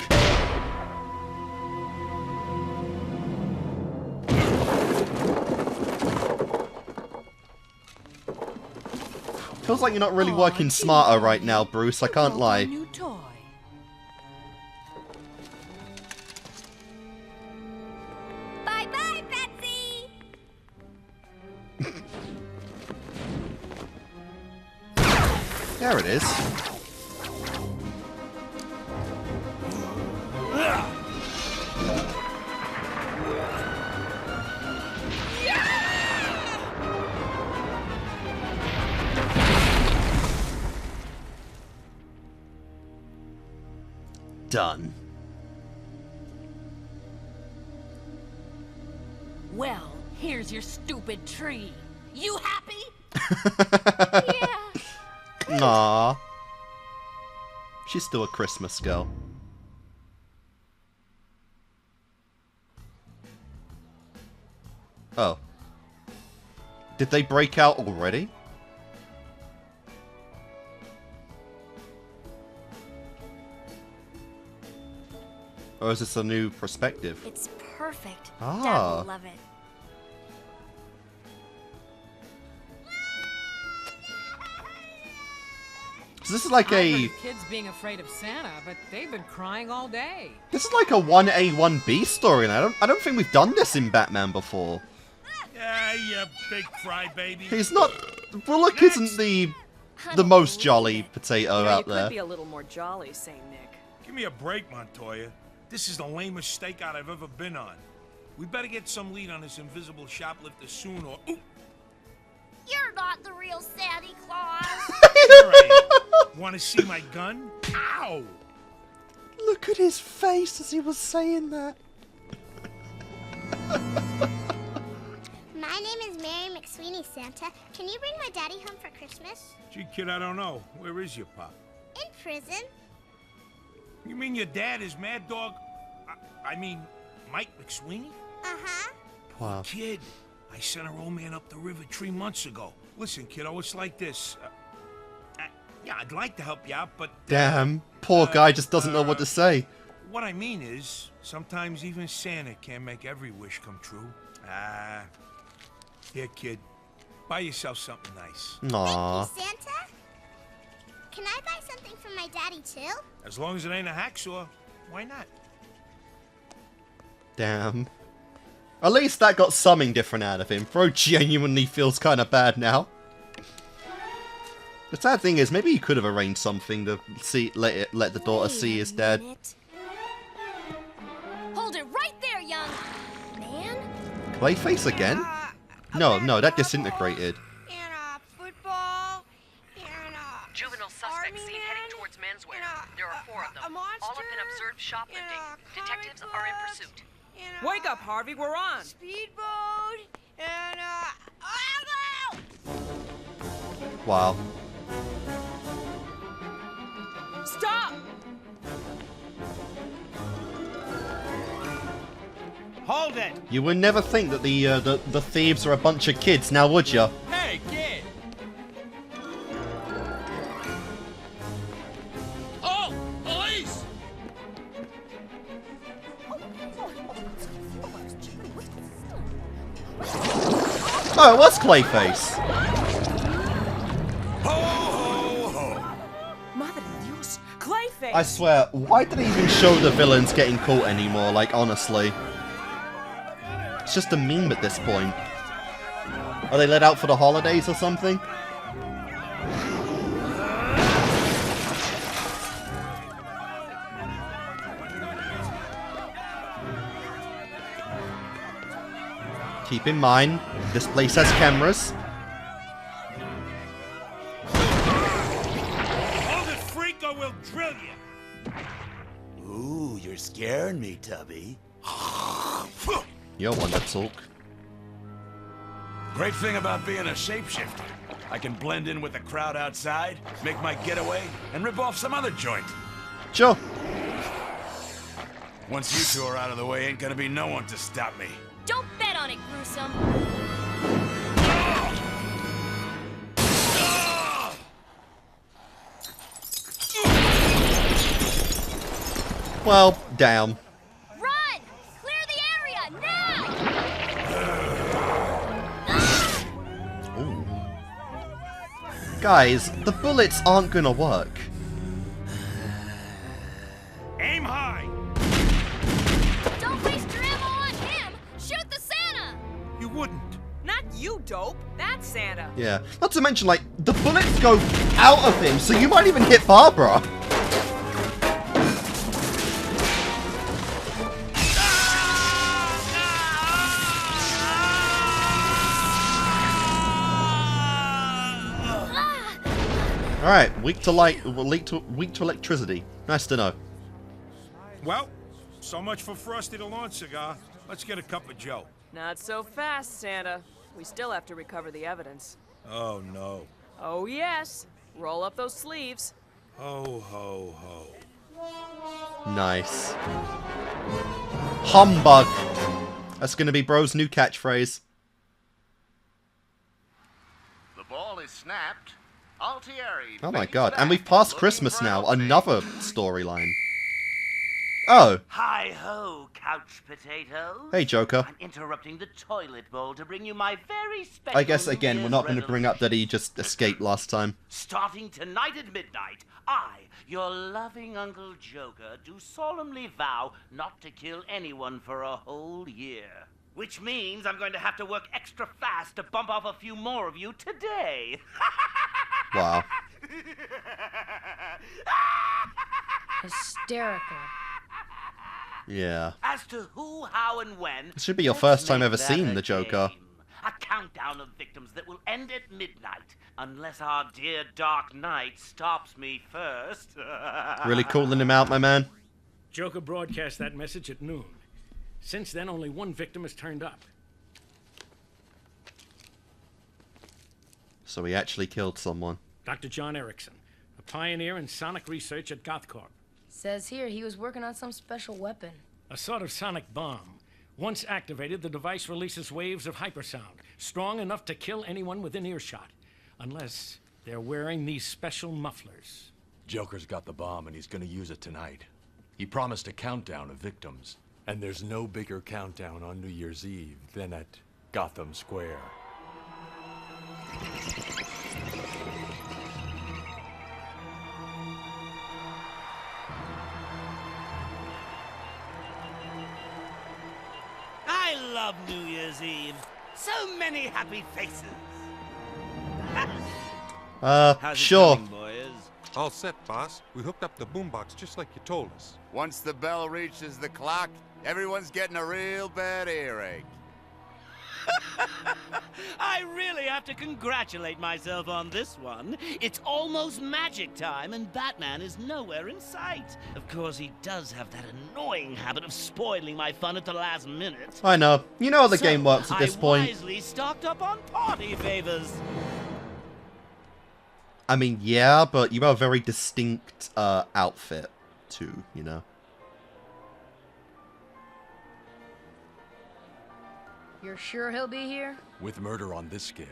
Speaker 1: Feels like you're not really working smarter right now, Bruce, I can't lie.
Speaker 14: New toy.
Speaker 13: Bye-bye, Betsy!
Speaker 1: There it is. Done.
Speaker 14: Well, here's your stupid tree. You happy?
Speaker 13: Yeah.
Speaker 1: Aww. She's still a Christmas girl. Oh. Did they break out already? Or is this a new perspective?
Speaker 11: It's perfect.
Speaker 1: Ah.
Speaker 11: Dad will love it.
Speaker 1: So this is like
Speaker 16: I heard of kids being afraid of Santa, but they've been crying all day.
Speaker 1: This is like a 1A, 1B storyline. I don't think we've done this in Batman before.
Speaker 10: Yeah, you big crybaby.
Speaker 1: He's not... Bullock isn't the most jolly potato out
Speaker 17: You
Speaker 1: there.
Speaker 17: could be a little more jolly, Saint Nick.
Speaker 10: Give me a break, Montoya. This is the lamest stakeout I've ever been on. We better get some lead on this invisible shoplifter soon or... Ooh.
Speaker 13: You're not the real Santa Claus.
Speaker 10: Sure I am. Want to see my gun? Ow!
Speaker 1: Look at his face as he was saying that.
Speaker 13: My
Speaker 18: My name is Mary McSweeney, Santa. Can you bring my daddy home for Christmas?
Speaker 10: Gee, kid, I don't know. Where is your pop?
Speaker 18: In prison.
Speaker 10: You mean your dad is Mad Dog? I mean, Mike McSweeney?
Speaker 18: Uh-huh.
Speaker 1: Wow.
Speaker 10: Kid, I sent our old man up the river 3 months ago. Listen, kiddo, it's like this. Yeah, I'd like to help you out, but...
Speaker 1: Damn. Poor guy just doesn't know what to say.
Speaker 10: What I mean is, sometimes even Santa can't make every wish come true. Here, kid. Buy yourself something nice.
Speaker 1: Aww.
Speaker 18: Thank you, Santa. Can I buy something for my daddy, too?
Speaker 10: As long as it ain't a hacksaw, why not?
Speaker 1: Damn. At least that got something different out of him. Bro genuinely feels kind of bad now. The sad thing is, maybe he could have arranged something to let the daughter see his dad.
Speaker 3: Hold it right there, young man.
Speaker 1: Clayface again? No, that disintegrated.
Speaker 3: Football.
Speaker 17: Juvenile suspect seen heading towards menswear. There are 4 of them. All have been observed shoplifting. Detectives are in pursuit. Wake up, Harvey. We're on.
Speaker 3: Speedboat and
Speaker 1: Wow.
Speaker 17: Stop!
Speaker 19: Hold it!
Speaker 1: You would never think that the thieves are a bunch of kids, now would you?
Speaker 19: Hey, kid! Oh, police!
Speaker 1: Oh, it was Clayface.
Speaker 19: Ho, ho, ho!
Speaker 17: Madre de Dios, Clayface!
Speaker 1: I swear, why did they even show the villains getting caught anymore? Like, honestly. It's just a meme at this point. Are they let out for the holidays or something? Keep in mind, this place has cameras.
Speaker 10: Hold it, freak, or we'll drill you.
Speaker 6: Ooh, you're scaring me, Tubby.
Speaker 1: You're one to talk.
Speaker 2: Great thing about being a shapeshifter. I can blend in with the crowd outside, make my getaway, and rip off some other joint.
Speaker 1: Sure.
Speaker 2: Once you two are out of the way, ain't gonna be no one to stop me.
Speaker 3: don't bet on it, Gruesome.
Speaker 1: Well, damn.
Speaker 3: Run! Clear the area now!
Speaker 1: Ooh. Guys, the bullets aren't gonna work.
Speaker 10: Aim high!
Speaker 3: Don't waste your ammo on him! Shoot the Santa!
Speaker 10: You wouldn't.
Speaker 17: Not you, dope. That's Santa.
Speaker 1: Yeah. Not to mention, like, the bullets go out of him, so you might even hit Barbara. Alright, weak to light, weak to electricity. Nice to know.
Speaker 10: Well, so much for Frosty the Lawn Cigar. Let's get a cup of Joe.
Speaker 17: Not so fast, Santa. We still have to recover the evidence.
Speaker 10: Oh, no.
Speaker 17: Oh, yes. Roll up those sleeves.
Speaker 10: Ho, ho, ho.
Speaker 1: Nice. Humbug. That's gonna be bro's new catchphrase.
Speaker 20: The ball is snapped. Altieri.
Speaker 1: Oh my god, and we've passed Christmas now. Another storyline. Oh.
Speaker 21: Hi-ho, couch potato.
Speaker 1: Hey, Joker.
Speaker 21: I'm interrupting the toilet bowl to bring you my very special
Speaker 1: I guess, again, we're not going to bring up that he just escaped last time.
Speaker 21: Starting tonight at midnight, I, your loving Uncle Joker, do solemnly vow not to kill anyone for a whole year. Which means I'm going to have to work extra fast to bump off a few more of you today.
Speaker 1: Wow.
Speaker 5: Hysterical.
Speaker 1: Yeah.
Speaker 21: As to who, how, and when...
Speaker 1: This should be your first time ever seeing the Joker.
Speaker 21: A countdown of victims that will end at midnight, unless our dear Dark Knight stops me first.
Speaker 1: Really calling him out, my man.
Speaker 12: Joker broadcast that message at noon. Since then, only one victim has turned up.
Speaker 1: So he actually killed someone.
Speaker 12: Dr. John Erickson, a pioneer in sonic research at GothCorp.
Speaker 3: Says here he was working on some special weapon.
Speaker 12: A sort of sonic bomb. Once activated, the device releases waves of hypersound, strong enough to kill anyone within earshot. Unless they're wearing these special mufflers.
Speaker 2: Joker's got the bomb and he's gonna use it tonight. He promised a countdown of victims. And there's no bigger countdown on New Year's Eve than at Gotham Square.
Speaker 21: I love New Year's Eve. So many happy faces.
Speaker 1: Sure.
Speaker 7: All set, boss. We hooked up the boombox just like you told us.
Speaker 22: Once the bell reaches the clock, everyone's getting a real bad earache.
Speaker 21: I really have to congratulate myself on this one. It's almost magic time, and Batman is nowhere in sight. Of course, he does have that annoying habit of spoiling my fun at the last minute.
Speaker 1: I know. You know how the game works at this point.
Speaker 21: I wisely stocked up on party favors.
Speaker 1: I mean, yeah, but you have a very distinct outfit, too, you know?
Speaker 3: You're sure he'll be here?
Speaker 2: With murder on this scale,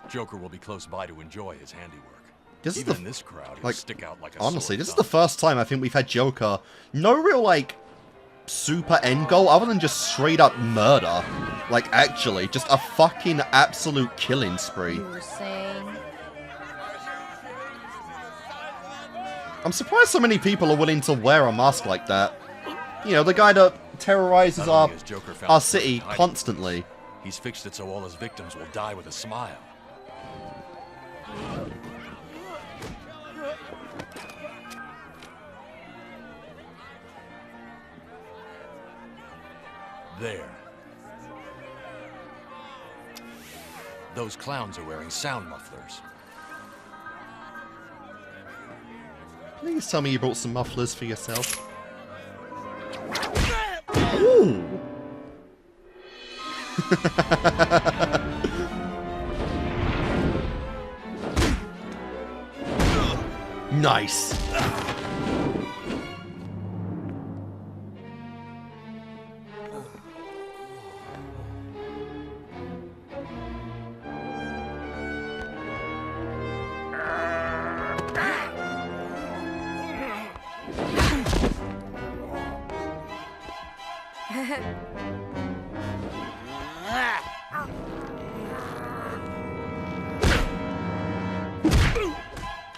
Speaker 2: Joker will be close by to enjoy his handiwork.
Speaker 1: This
Speaker 2: Even
Speaker 1: is
Speaker 2: in this crowd, he'll
Speaker 1: like,
Speaker 2: stick out like a
Speaker 1: honestly,
Speaker 2: sore
Speaker 1: this is
Speaker 2: thumb.
Speaker 1: the first time I think we've had Joker. No real, like, super end goal other than just straight up murder. Like, actually, just a fucking absolute killing spree.
Speaker 3: You were saying...
Speaker 1: I'm surprised so many people are willing to wear a mask like that. You know, the guy that terrorizes our city constantly.
Speaker 2: He's fixed it so all his victims will die with a smile. There. Those clowns are wearing sound mufflers.
Speaker 1: Please tell me you brought some mufflers for yourself. Ooh! Nice!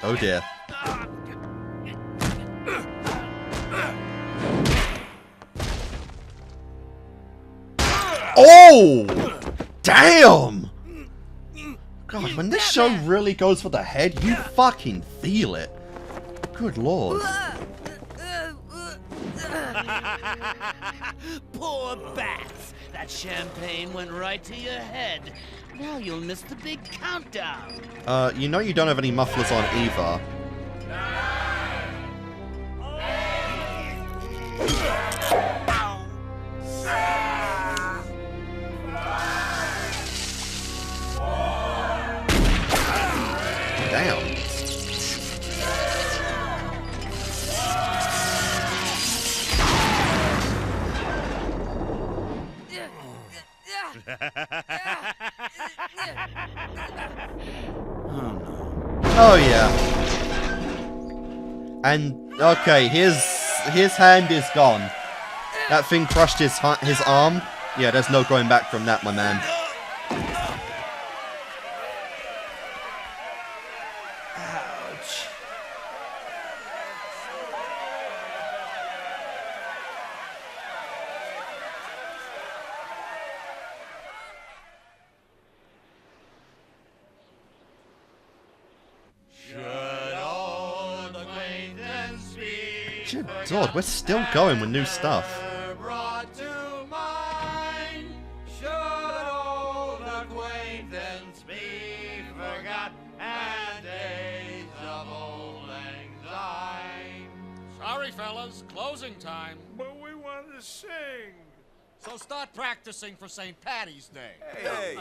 Speaker 1: Oh dear. Oh! Damn! God, when this show really goes for the head, you fucking feel it. Good lord.
Speaker 21: Poor bats. That champagne went right to your head. Now you'll miss the big countdown.
Speaker 1: You know you don't have any mufflers on either. Damn. Oh yeah. And okay, his hand is gone. That thing crushed his arm. Yeah, there's no going back from that, my man.
Speaker 21: Ouch.
Speaker 1: Good God, we're still going with new stuff.
Speaker 19: Sorry, fellas, closing time.
Speaker 10: But we want to sing.
Speaker 19: So start practicing for St. Patty's Day.
Speaker 22: Hey,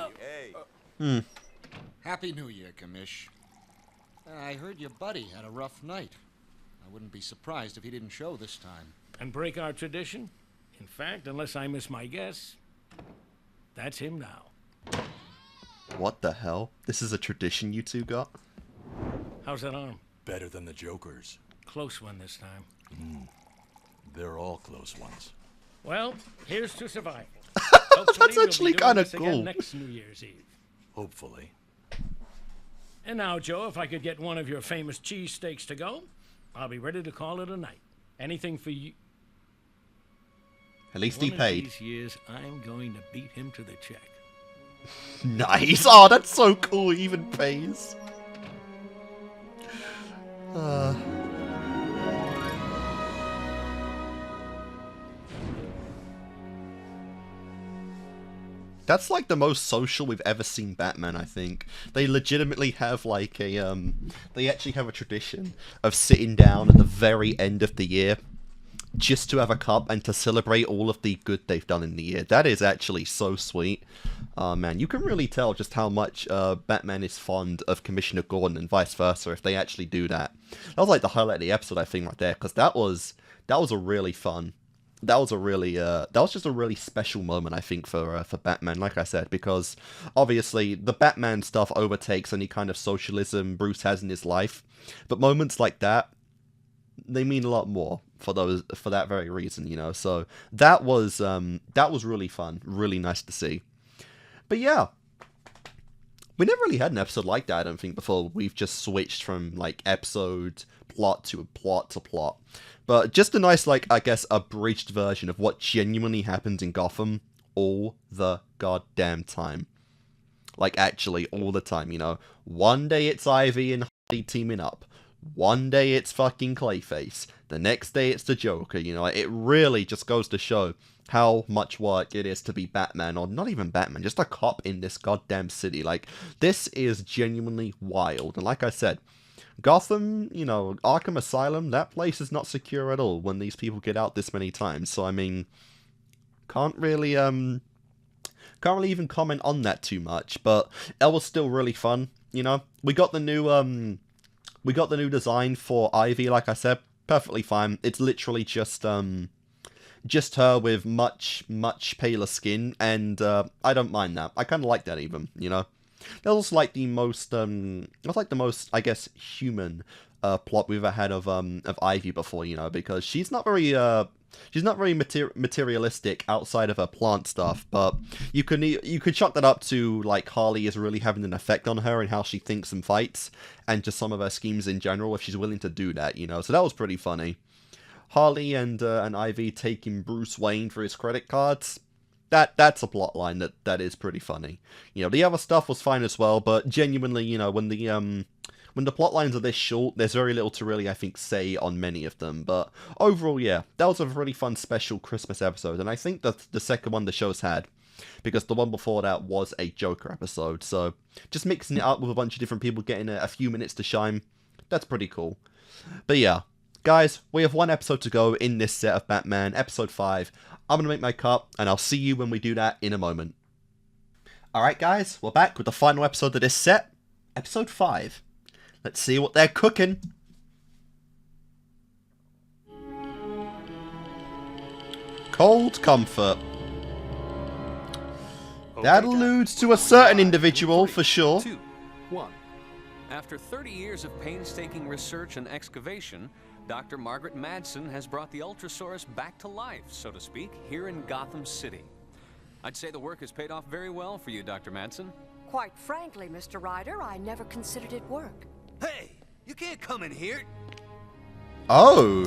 Speaker 22: hey.
Speaker 19: Happy New Year, Commish. I heard your buddy had a rough night. I wouldn't be surprised if he didn't show this time.
Speaker 12: And break our tradition? In fact, unless I miss my guess, that's him now.
Speaker 1: What the hell? This is a tradition you two got?
Speaker 12: How's that arm?
Speaker 2: Better than the Joker's.
Speaker 12: Close one this time.
Speaker 2: They're all close ones.
Speaker 12: Well, here's to survival.
Speaker 1: That's actually kind of cool.
Speaker 12: Next New Year's Eve.
Speaker 2: Hopefully.
Speaker 12: And now, Joe, if I could get one of your famous cheesesteaks to go, I'll be ready to call it a night. Anything for you.
Speaker 1: At least he paid.
Speaker 12: One of these years, I'm going to beat him to the check.
Speaker 1: Nice. Oh, that's so cool. He even pays. That's like the most social we've ever seen Batman, I think. They legitimately have like a, they actually have a tradition of sitting down at the very end of the year just to have a cup and to celebrate all of the good they've done in the year. That is actually so sweet. Man, you can really tell just how much Batman is fond of Commissioner Gordon and vice versa if they actually do that. That was like the highlight of the episode, I think, right there, because that was a really fun. That was just a really special moment, I think, for Batman, like I said, because obviously the Batman stuff overtakes any kind of socialism Bruce has in his life, but moments like that, they mean a lot more for that very reason, you know. So that was really fun, really nice to see. But yeah, we never really had an episode like that, I don't think, before. We've just switched from like episode plot to plot to plot. But just a nice, like, I guess, abridged version of what genuinely happens in Gotham all the goddamn time. Like, actually, all the time, you know. One day it's Ivy and Harley teaming up. One day it's fucking Clayface. The next day it's the Joker, you know. It really just goes to show how much work it is to be Batman, or not even Batman, just a cop in this goddamn city. Like, this is genuinely wild. And like I said, Gotham, you know, Arkham Asylum, that place is not secure at all when these people get out this many times. So, I mean, can't really even comment on that too much, but it was still really fun, you know. We got the new design for Ivy, like I said, perfectly fine. It's literally just her with much, much paler skin, and I don't mind that. I kind of like that even, you know. That was like the most, I guess, human plot we've ever had of Ivy before, you know, because she's not very materialistic outside of her plant stuff, but you could chalk that up to like Harley is really having an effect on her and how she thinks and fights, and just some of her schemes in general if she's willing to do that, you know. So that was pretty funny. Harley and Ivy taking Bruce Wayne for his credit cards. That's a plot line that is pretty funny. You know, the other stuff was fine as well, but genuinely, you know, when the plot lines are this short, there's very little to really, I think, say on many of them. But overall, yeah, that was a really fun special Christmas episode, and I think that's the second one the show's had, because the one before that was a Joker episode. So just mixing it up with a bunch of different people getting a few minutes to shine, that's pretty cool. But yeah, guys, we have one episode to go in this set of Batman, episode 5. I'm going to make my cut, and I'll see you when we do that in a moment. Alright guys, we're back with the final episode of this set, episode 5. Let's see what they're cooking. Cold comfort. That alludes to a certain individual, for sure.
Speaker 4: 2, 1. After 30 years of painstaking research and excavation, Dr. Margaret Madsen has brought the Ultrasaurus back to life, so to speak, here in Gotham City. I'd say the work has paid off very well for you, Dr. Madsen.
Speaker 9: Quite frankly, Mr. Ryder, I never considered it work.
Speaker 23: Hey, you can't come in here.
Speaker 1: Oh.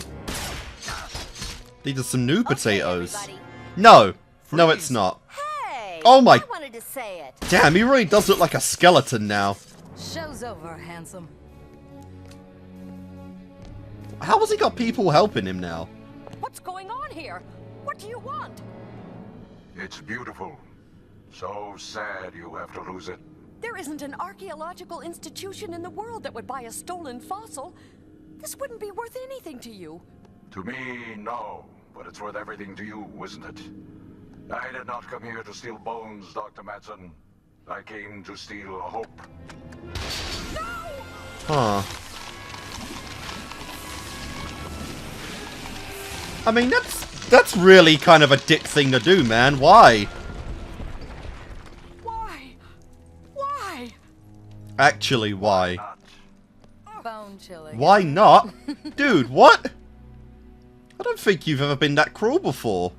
Speaker 1: These are some new potatoes. No. No, it's not.
Speaker 9: Hey,
Speaker 1: oh my.
Speaker 9: I wanted to say it.
Speaker 1: Damn, he really does look like a skeleton now.
Speaker 9: Show's over, handsome.
Speaker 1: How has he got people helping him now?
Speaker 9: What's going on here? What do you want?
Speaker 24: It's beautiful. So sad you have to lose it.
Speaker 9: There isn't an archaeological institution in the world that would buy a stolen fossil. This wouldn't be worth anything to you.
Speaker 24: To me, no. But it's worth everything to you, isn't it? I did not come here to steal bones, Dr. Madsen. I came to steal hope.
Speaker 1: Huh. I mean, that's really kind of a dick thing to do, man. Why?
Speaker 9: Why?
Speaker 1: Actually, why?
Speaker 3: Bone chilling.
Speaker 1: Why not? Dude, what? I don't think you've ever been that cruel before.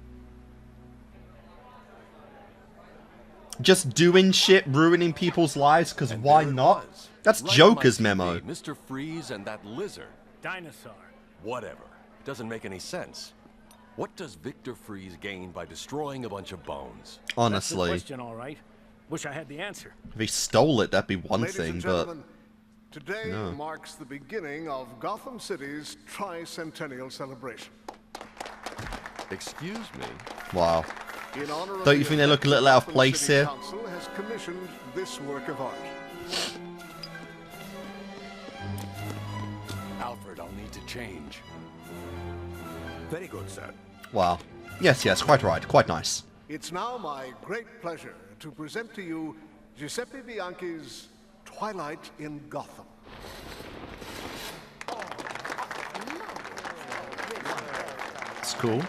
Speaker 1: Just doing shit, ruining people's lives, because why not? That's
Speaker 2: Right
Speaker 1: Joker's
Speaker 2: on my
Speaker 1: memo.
Speaker 2: TV, Mr. Freeze and that lizard.
Speaker 12: Dinosaur.
Speaker 2: Whatever. Doesn't make any sense. What does Victor Freeze gain by destroying a bunch of bones?
Speaker 1: Honestly.
Speaker 12: That's the question, all right. Wish I had the answer.
Speaker 1: If he stole it, that'd be one
Speaker 8: Ladies
Speaker 1: thing,
Speaker 8: and
Speaker 1: but...
Speaker 8: gentlemen, today
Speaker 1: no.
Speaker 8: marks the beginning of Gotham City's tricentennial celebration.
Speaker 2: Excuse me?
Speaker 1: Wow.
Speaker 8: In honor of
Speaker 1: Don't you think they look a little out of
Speaker 8: Gotham
Speaker 1: place
Speaker 8: City
Speaker 1: here?
Speaker 8: Council has commissioned this work of art.
Speaker 2: Alfred, I'll need to change.
Speaker 6: Very good, sir.
Speaker 1: Wow. Yes, yes, quite right. Quite nice.
Speaker 8: It's now my great pleasure to present to you Giuseppe Bianchi's Twilight in Gotham.
Speaker 1: It's cool.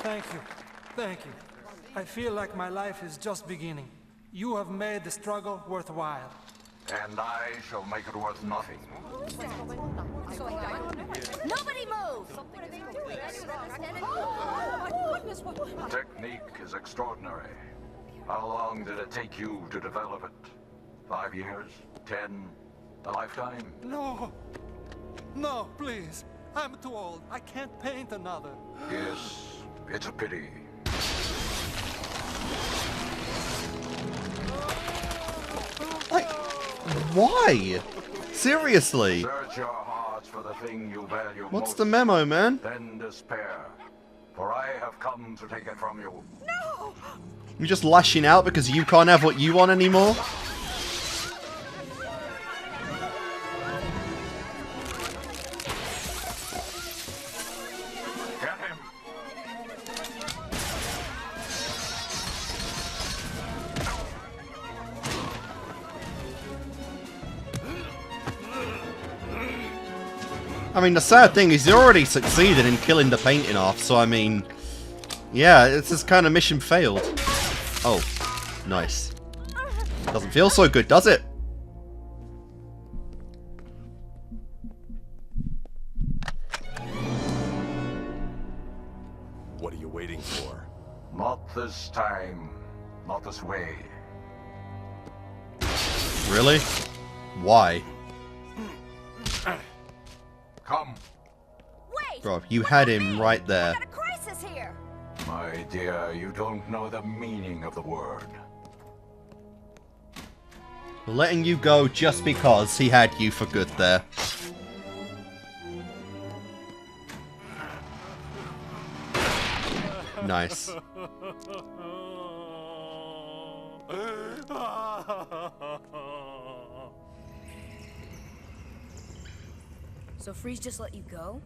Speaker 11: Thank you. Thank you. I feel like my life is just beginning. You have made the struggle worthwhile.
Speaker 24: And I shall make it worth nothing.
Speaker 3: Nobody move!
Speaker 24: Technique is extraordinary. How long did it take you to develop it? 5 years? 10? A lifetime?
Speaker 11: No! No, please. I'm too old. I can't paint another.
Speaker 24: Yes, it's a pity.
Speaker 1: Like, why? Seriously?
Speaker 24: Search your hearts for the thing you value
Speaker 1: What's
Speaker 24: most,
Speaker 1: the memo, man?
Speaker 24: then despair. For I have come to take it from you.
Speaker 9: No!
Speaker 1: You're just lashing out because you can't have what you want anymore?
Speaker 24: Get him!
Speaker 1: I mean, the sad thing is he already succeeded in killing the painting off, so I mean... Yeah, it's this kind of mission failed. Oh, nice. Doesn't feel so good, does it?
Speaker 2: What are you waiting for?
Speaker 24: Not this time. Not this way.
Speaker 1: Really? Why?
Speaker 24: Come.
Speaker 3: Wait!
Speaker 1: Bro, you had him right there.
Speaker 3: Got a crisis here!
Speaker 24: My dear, you don't know the meaning of the word.
Speaker 1: Letting you go just because he had you for good there. Nice.
Speaker 3: So Freeze just let you go?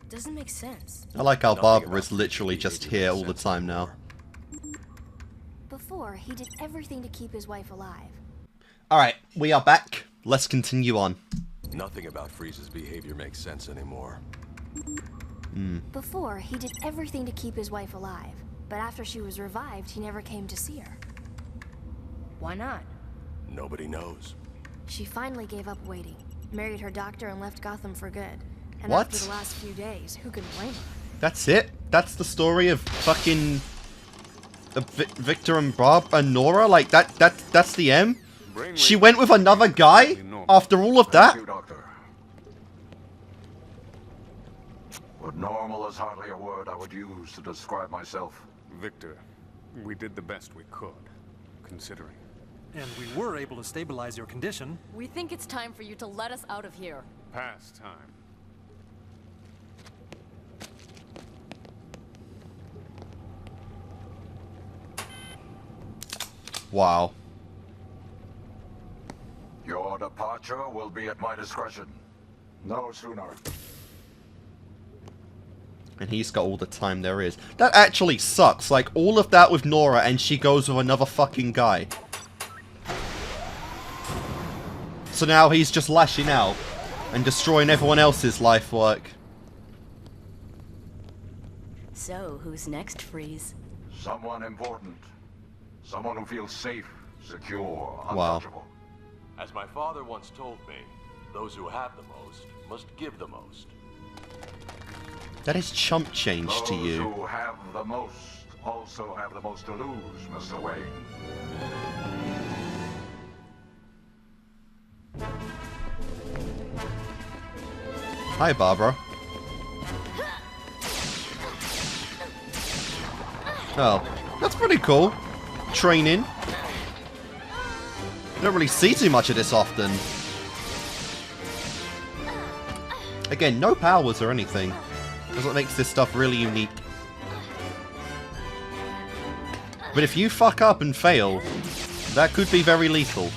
Speaker 3: Doesn't make sense.
Speaker 1: I like how Barbara is literally just here all the time now.
Speaker 18: Before, he did everything to keep his wife alive.
Speaker 1: Alright, we are back. Let's continue on.
Speaker 2: Nothing about Freeze's behavior makes sense anymore.
Speaker 18: Before, he did everything to keep his wife alive. But after she was revived, he never came to see her.
Speaker 3: Why not?
Speaker 2: Nobody knows.
Speaker 18: She finally gave up waiting, married her doctor, and left Gotham for good. And
Speaker 1: What?
Speaker 18: after the last few days, who can blame her?
Speaker 1: That's it? That's the story of fucking... Victor and Bob and Nora? Like, that's the end? She went with another guy? After all of that?
Speaker 24: Thank you, Doctor. But normal is hardly a word I would use to describe myself.
Speaker 4: Victor, we did the best we could, considering.
Speaker 11: And we were able to stabilize your condition.
Speaker 9: We think it's time for you to let us out of here.
Speaker 4: Past time.
Speaker 1: Wow.
Speaker 24: Your departure will be at my discretion. No sooner.
Speaker 1: And he's got all the time there is. That actually sucks. Like, all of that with Nora and she goes with another fucking guy. So now he's just lashing out and destroying everyone else's life work.
Speaker 13: So, who's next, Freeze?
Speaker 24: Someone important. Someone who feels safe, secure,
Speaker 1: Wow.
Speaker 24: untouchable.
Speaker 14: As my father once told me, those who have the most must give the most.
Speaker 1: That is chump change to
Speaker 24: Those
Speaker 1: you.
Speaker 24: who have the most also have the most to lose, Mr. Wayne.
Speaker 1: Hi, Barbara. Oh, that's pretty cool. Training. You don't really see too much of this often. Again, no powers or anything. That's what makes this stuff really unique. But if you fuck up and fail, that could be very lethal.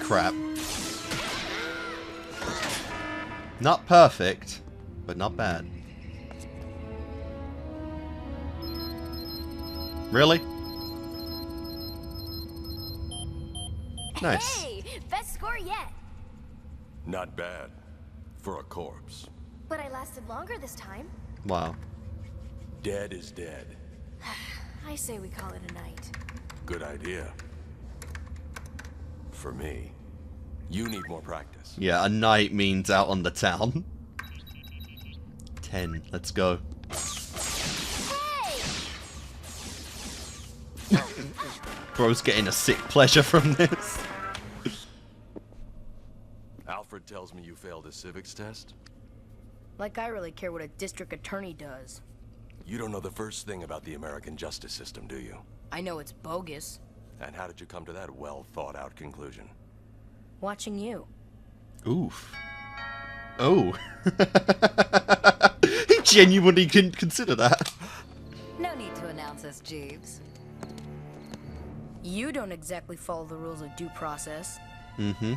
Speaker 1: Crap. Not perfect, but not bad. Really? Nice.
Speaker 18: Hey, best score yet.
Speaker 14: Not bad. For a corpse.
Speaker 18: But I lasted longer this time.
Speaker 1: Wow.
Speaker 14: Dead is dead.
Speaker 18: I say we call it a night.
Speaker 14: Good idea. For me. You need more practice.
Speaker 1: Yeah, a night means out on the town. 10. Let's go. Bro's getting a sick pleasure from this.
Speaker 14: Alfred tells me you failed a civics test?
Speaker 3: Like I really care what a district attorney does.
Speaker 14: You don't know the first thing about the American justice system, do you?
Speaker 3: I know it's bogus.
Speaker 14: And how did you come to that well-thought-out conclusion?
Speaker 3: Watching you.
Speaker 1: Oof. Oh. He genuinely didn't consider that.
Speaker 13: No need to announce us, Jeeves.
Speaker 3: You don't exactly follow the rules of due process.
Speaker 1: Mm-hmm.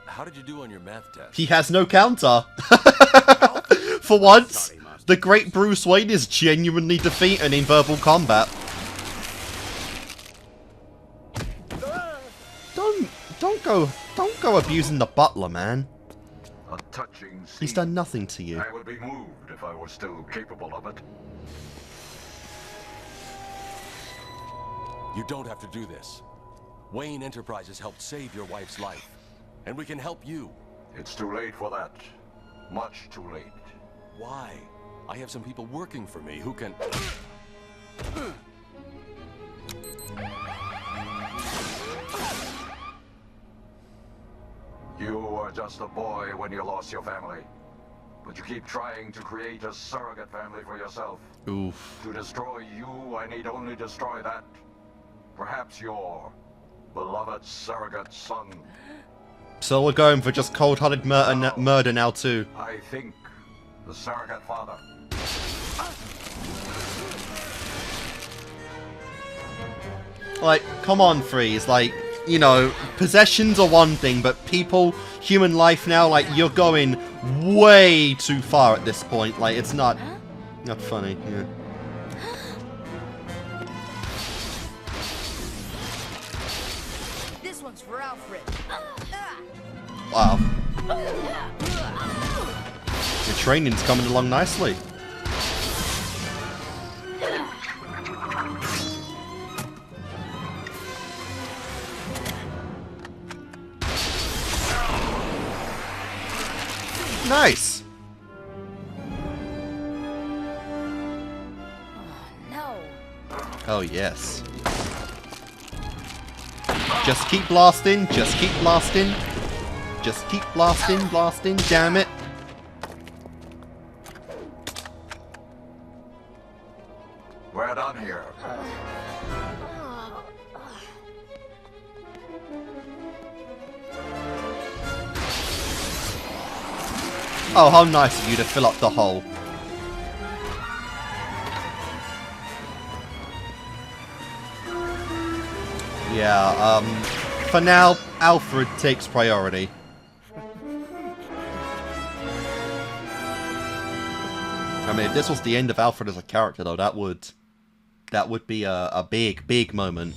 Speaker 14: How did you do on your math test?
Speaker 1: He has no counter. For once, the great Bruce Wayne is genuinely defeated in verbal combat. Don't go abusing the butler, man.
Speaker 24: A touching scene.
Speaker 1: He's done nothing to you.
Speaker 24: I would be moved if I were still capable of it.
Speaker 14: You don't have to do this. Wayne Enterprises helped save your wife's life. And we can help you.
Speaker 24: It's too late for that. Much too late.
Speaker 14: Why? I have some people working for me who can...
Speaker 24: You were just a boy when you lost your family. But you keep trying to create a surrogate family for yourself.
Speaker 1: Oof.
Speaker 24: To destroy you, I need only destroy that. Perhaps your beloved surrogate son.
Speaker 1: So we're going for just cold-hearted murder now too.
Speaker 24: I think the surrogate father.
Speaker 1: Like, come on, Freeze. Like, you know, possessions are one thing, but people, human life now, like, you're going way too far at this point. Like, it's not funny. Yeah.
Speaker 3: This one's for Alfred.
Speaker 1: Wow. Your training's coming along nicely. Nice.
Speaker 3: No.
Speaker 1: Oh, yes. Just keep blasting, just keep blasting. Just keep blasting, blasting, damn it.
Speaker 24: We're done here.
Speaker 1: Oh, how nice of you to fill up the hole. Yeah, For now, Alfred takes priority. I mean, if this was the end of Alfred as a character, though, that would be a big moment.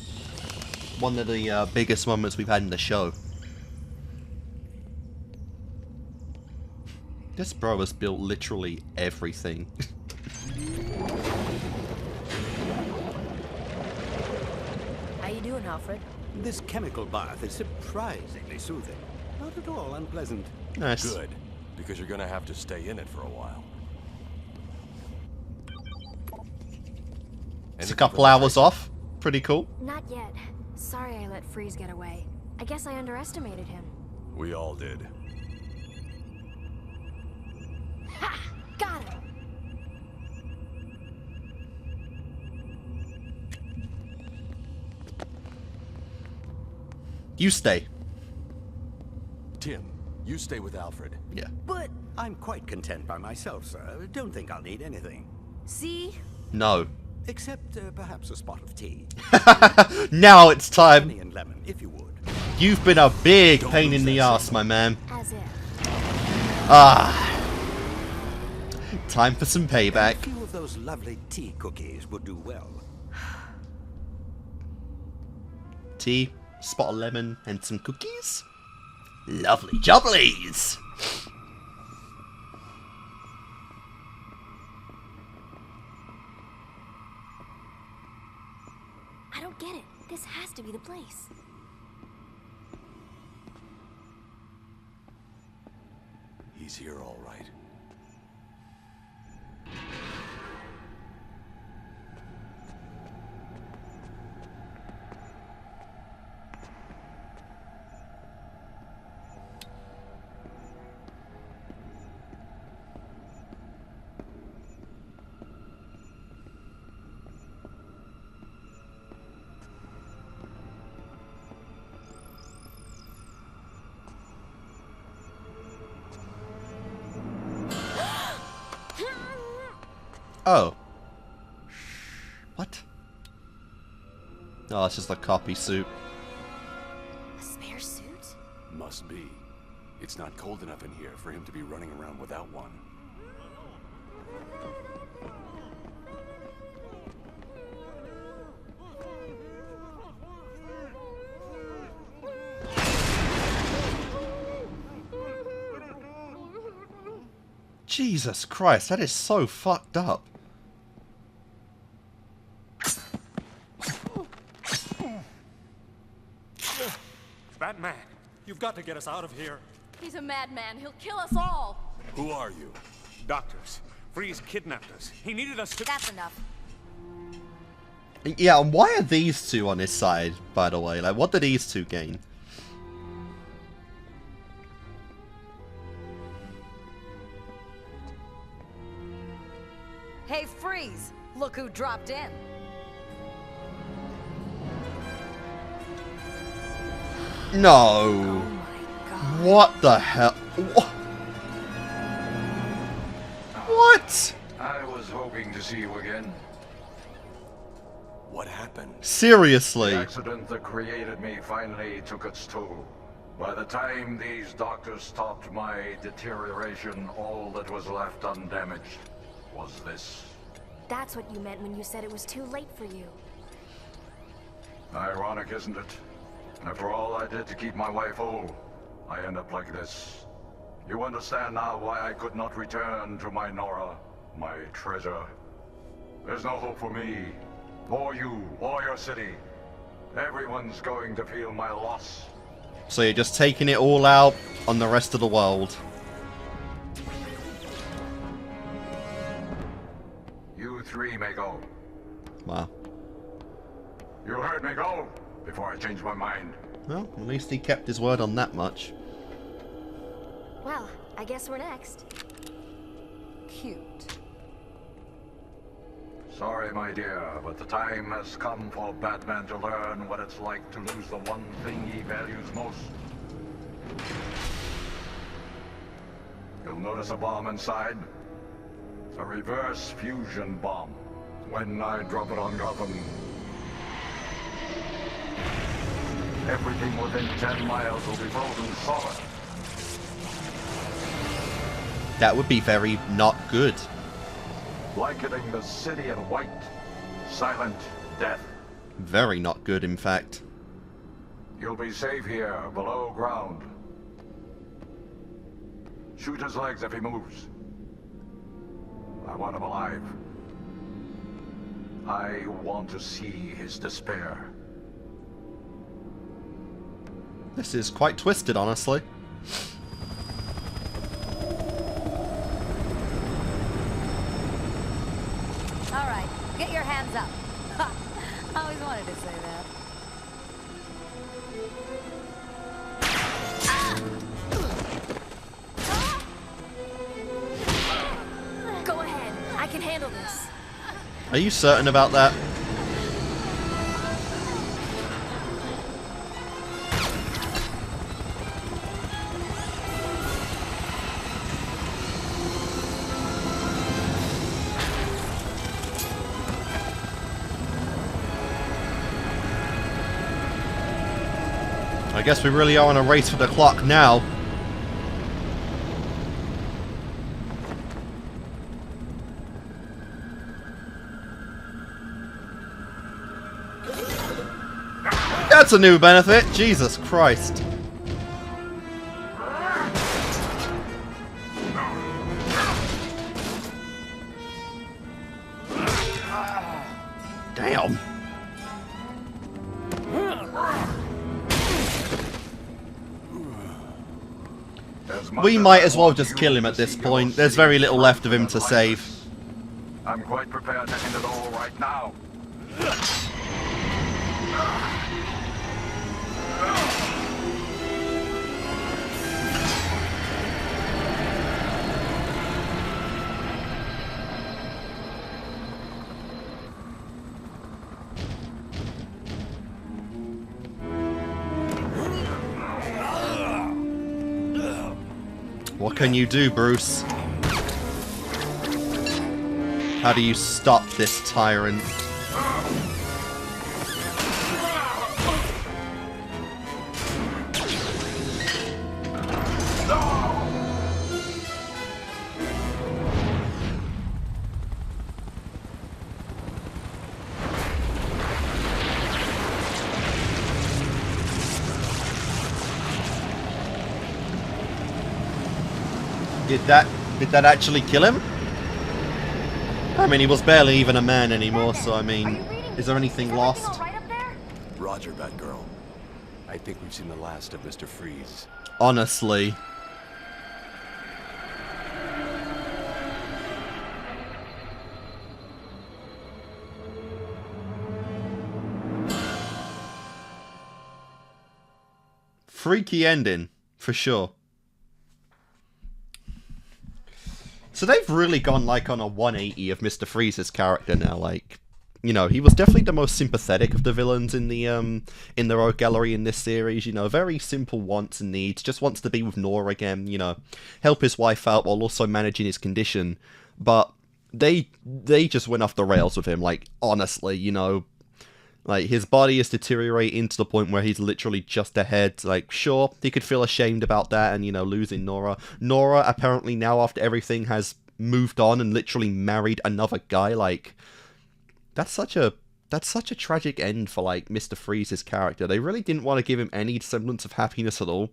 Speaker 1: One of the biggest moments we've had in the show. This bro has built literally everything.
Speaker 3: How you doing, Alfred?
Speaker 6: This chemical bath is surprisingly soothing. Not at all unpleasant.
Speaker 1: Nice.
Speaker 14: Good, because you're gonna have to stay in it for a while.
Speaker 1: It's a couple hours off. Pretty cool.
Speaker 18: Not yet. Sorry I let Freeze get away. I guess I underestimated him.
Speaker 14: We all did.
Speaker 18: Ha! Got him!
Speaker 1: You stay.
Speaker 14: Tim, you stay with Alfred.
Speaker 1: Yeah.
Speaker 6: But I'm quite content by myself, sir. Don't think I'll need anything.
Speaker 3: See?
Speaker 1: No.
Speaker 6: Except perhaps a spot of tea.
Speaker 1: Now it's time.
Speaker 6: Honey and lemon, if you would.
Speaker 1: You've been a big pain in the ass, my man.
Speaker 18: As if.
Speaker 1: Ah. Time for some payback.
Speaker 6: A few of those lovely tea cookies would do well.
Speaker 1: Tea, spot of lemon, and some cookies? Lovely jubblies!
Speaker 18: I don't get it. This has to be the place.
Speaker 14: He's here all right.
Speaker 1: Oh. What? Oh, it's just a copy suit.
Speaker 18: A spare suit?
Speaker 14: Must be. It's not cold enough in here for him to be running around without one.
Speaker 1: Jesus Christ, that is so fucked up.
Speaker 11: Batman, you've got to get us out of here.
Speaker 9: He's a madman. He'll kill us all.
Speaker 14: Who are you?
Speaker 10: Doctors. Freeze kidnapped us. He needed us to...
Speaker 3: That's enough.
Speaker 1: Yeah, and why are these two on his side, by the way? Like, what do these two gain?
Speaker 13: Hey, Freeze! Look who dropped in.
Speaker 1: No. What the hell? What?
Speaker 24: I was hoping to see you again.
Speaker 14: What happened?
Speaker 1: Seriously?
Speaker 24: The accident that created me finally took its toll. By the time these doctors stopped my deterioration, all that was left undamaged was this.
Speaker 18: That's what you meant when you said it was too late for you.
Speaker 24: Ironic, isn't it? After all I did to keep my wife whole, I end up like this. You understand now why I could not return to my Nora, my treasure. There's no hope for me, or you, or your city. Everyone's going to feel my loss.
Speaker 1: So you're just taking it all out on the rest of the world.
Speaker 24: You three may go.
Speaker 1: Wow.
Speaker 24: You heard me, go before I change my mind.
Speaker 1: Well, at least he kept his word on that much.
Speaker 18: Well, I guess we're next.
Speaker 13: Cute.
Speaker 24: Sorry, my dear, but the time has come for Batman to learn what it's like to lose the one thing he values most. You'll notice a bomb inside. A reverse fusion bomb. When I drop it on Gotham, Everything within 10 miles will be frozen solid.
Speaker 1: That would be very not good.
Speaker 24: Blanketing the city in white. Silent death.
Speaker 1: Very not good, in fact.
Speaker 24: You'll be safe here, below ground. Shoot his legs if he moves. I want him alive. I want to see his despair.
Speaker 1: This is quite twisted, honestly.
Speaker 13: All right, get your hands up. I always wanted to say that.
Speaker 5: Go ahead. I can handle this.
Speaker 1: Are you certain about that? I guess we really are on a race for the clock now. That's a new benefit! Jesus Christ. Damn. We might as well just kill him at this point. There's very little left of him to save.
Speaker 24: I'm quite prepared to end it all right now.
Speaker 1: What can you do, Bruce? How do you stop this tyrant? Did that actually kill him? I mean, he was barely even a man anymore, so I mean, is there anything lost?
Speaker 2: Roger, Batgirl. I think we've seen the last of Mr. Freeze.
Speaker 1: Honestly. Freaky ending, for sure. So they've really gone like on a 180 of Mr. Freeze's character now. Like, you know, he was definitely the most sympathetic of the villains in the rogue gallery in this series. You know, very simple wants and needs. Just wants to be with Nora again. You know, help his wife out while also managing his condition. But they just went off the rails with him. Like, honestly, you know. Like, his body is deteriorating to the point where he's literally just ahead. Like, sure, he could feel ashamed about that and, you know, losing Nora. Nora, apparently now, after everything, has moved on and literally married another guy. Like, that's such a tragic end for, like, Mr. Freeze's character. They really didn't want to give him any semblance of happiness at all.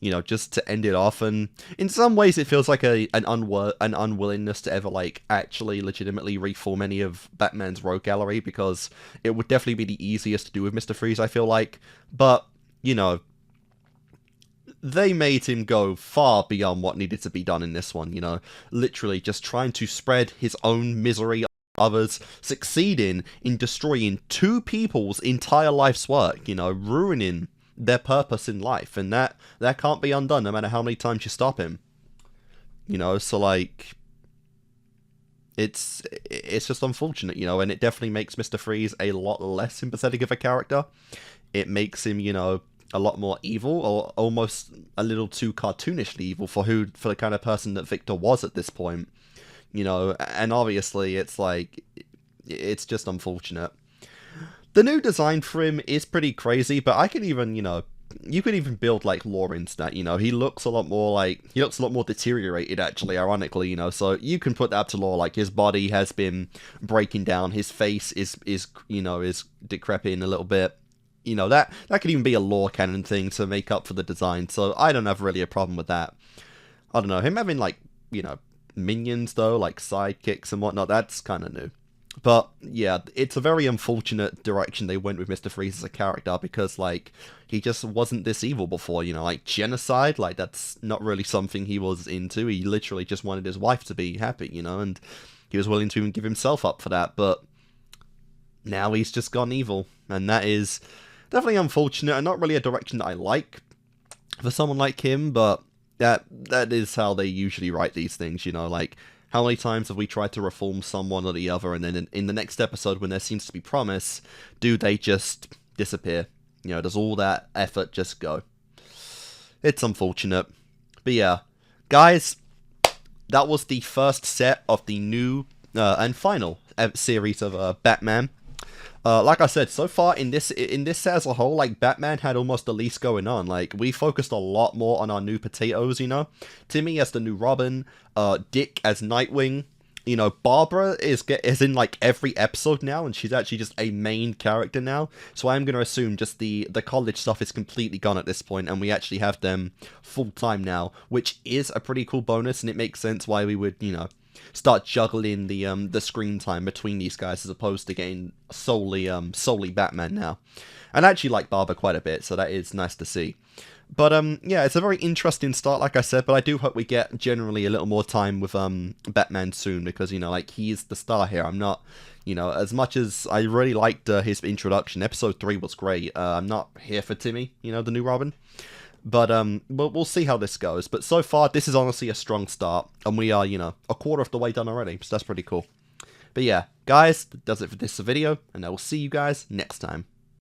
Speaker 1: You know, just to end it off, and in some ways it feels like an unwillingness to ever, like, actually legitimately reform any of Batman's rogue gallery, because it would definitely be the easiest to do with Mr. Freeze, I feel like. But, you know, they made him go far beyond what needed to be done in this one, you know. Literally just trying to spread his own misery on others, succeeding in destroying two people's entire life's work, you know, ruining their purpose in life, and that can't be undone no matter how many times you stop him. You know, so like, it's just unfortunate, you know, and it definitely makes Mr. Freeze a lot less sympathetic of a character. It makes him, you know, a lot more evil, or almost a little too cartoonishly evil for the kind of person that Victor was at this point. You know, and obviously it's like, it's just unfortunate. The new design for him is pretty crazy, but I could even, you know, you could even build like lore into that, you know. He looks a lot more deteriorated, actually, ironically, you know. So you can put that to lore, like his body has been breaking down, his face is decrepit a little bit. You know, that could even be a lore canon thing to make up for the design. So I don't have really a problem with that. I don't know, him having like, you know, minions though, like sidekicks and whatnot, that's kind of new. But yeah, it's a very unfortunate direction they went with Mr. Freeze as a character, because like he just wasn't this evil before, you know, like genocide, like that's not really something he was into. He literally just wanted his wife to be happy, you know, and he was willing to even give himself up for that. But now he's just gone evil, and that is definitely unfortunate, and not really a direction that I like for someone like him. But that is how they usually write these things, you know, like how many times have we tried to reform someone or the other, and then in the next episode, when there seems to be promise, do they just disappear? You know, does all that effort just go? It's unfortunate. But yeah, guys, that was the first set of the new and final series of Batman. Like I said, so far in this set as a whole, like, Batman had almost the least going on. Like, we focused a lot more on our new potatoes, you know? Timmy as the new Robin, Dick as Nightwing, you know, Barbara is in, like, every episode now, and she's actually just a main character now. So I'm gonna assume just the college stuff is completely gone at this point, and we actually have them full-time now, which is a pretty cool bonus, and it makes sense why we would, you know, start juggling the screen time between these guys, as opposed to getting solely Batman now. And I actually like Barbara quite a bit, so that is nice to see. But yeah, it's a very interesting start, like I said, but I do hope we get generally a little more time with Batman soon, because, you know, like, he is the star here. I'm not, you know, as much as I really liked his introduction, episode 3 was great, I'm not here for Timmy, you know, the new Robin. But we'll see how this goes. But so far, this is honestly a strong start, and we are, you know, a quarter of the way done already, so that's pretty cool. But yeah, guys, that does it for this video, and I will see you guys next time.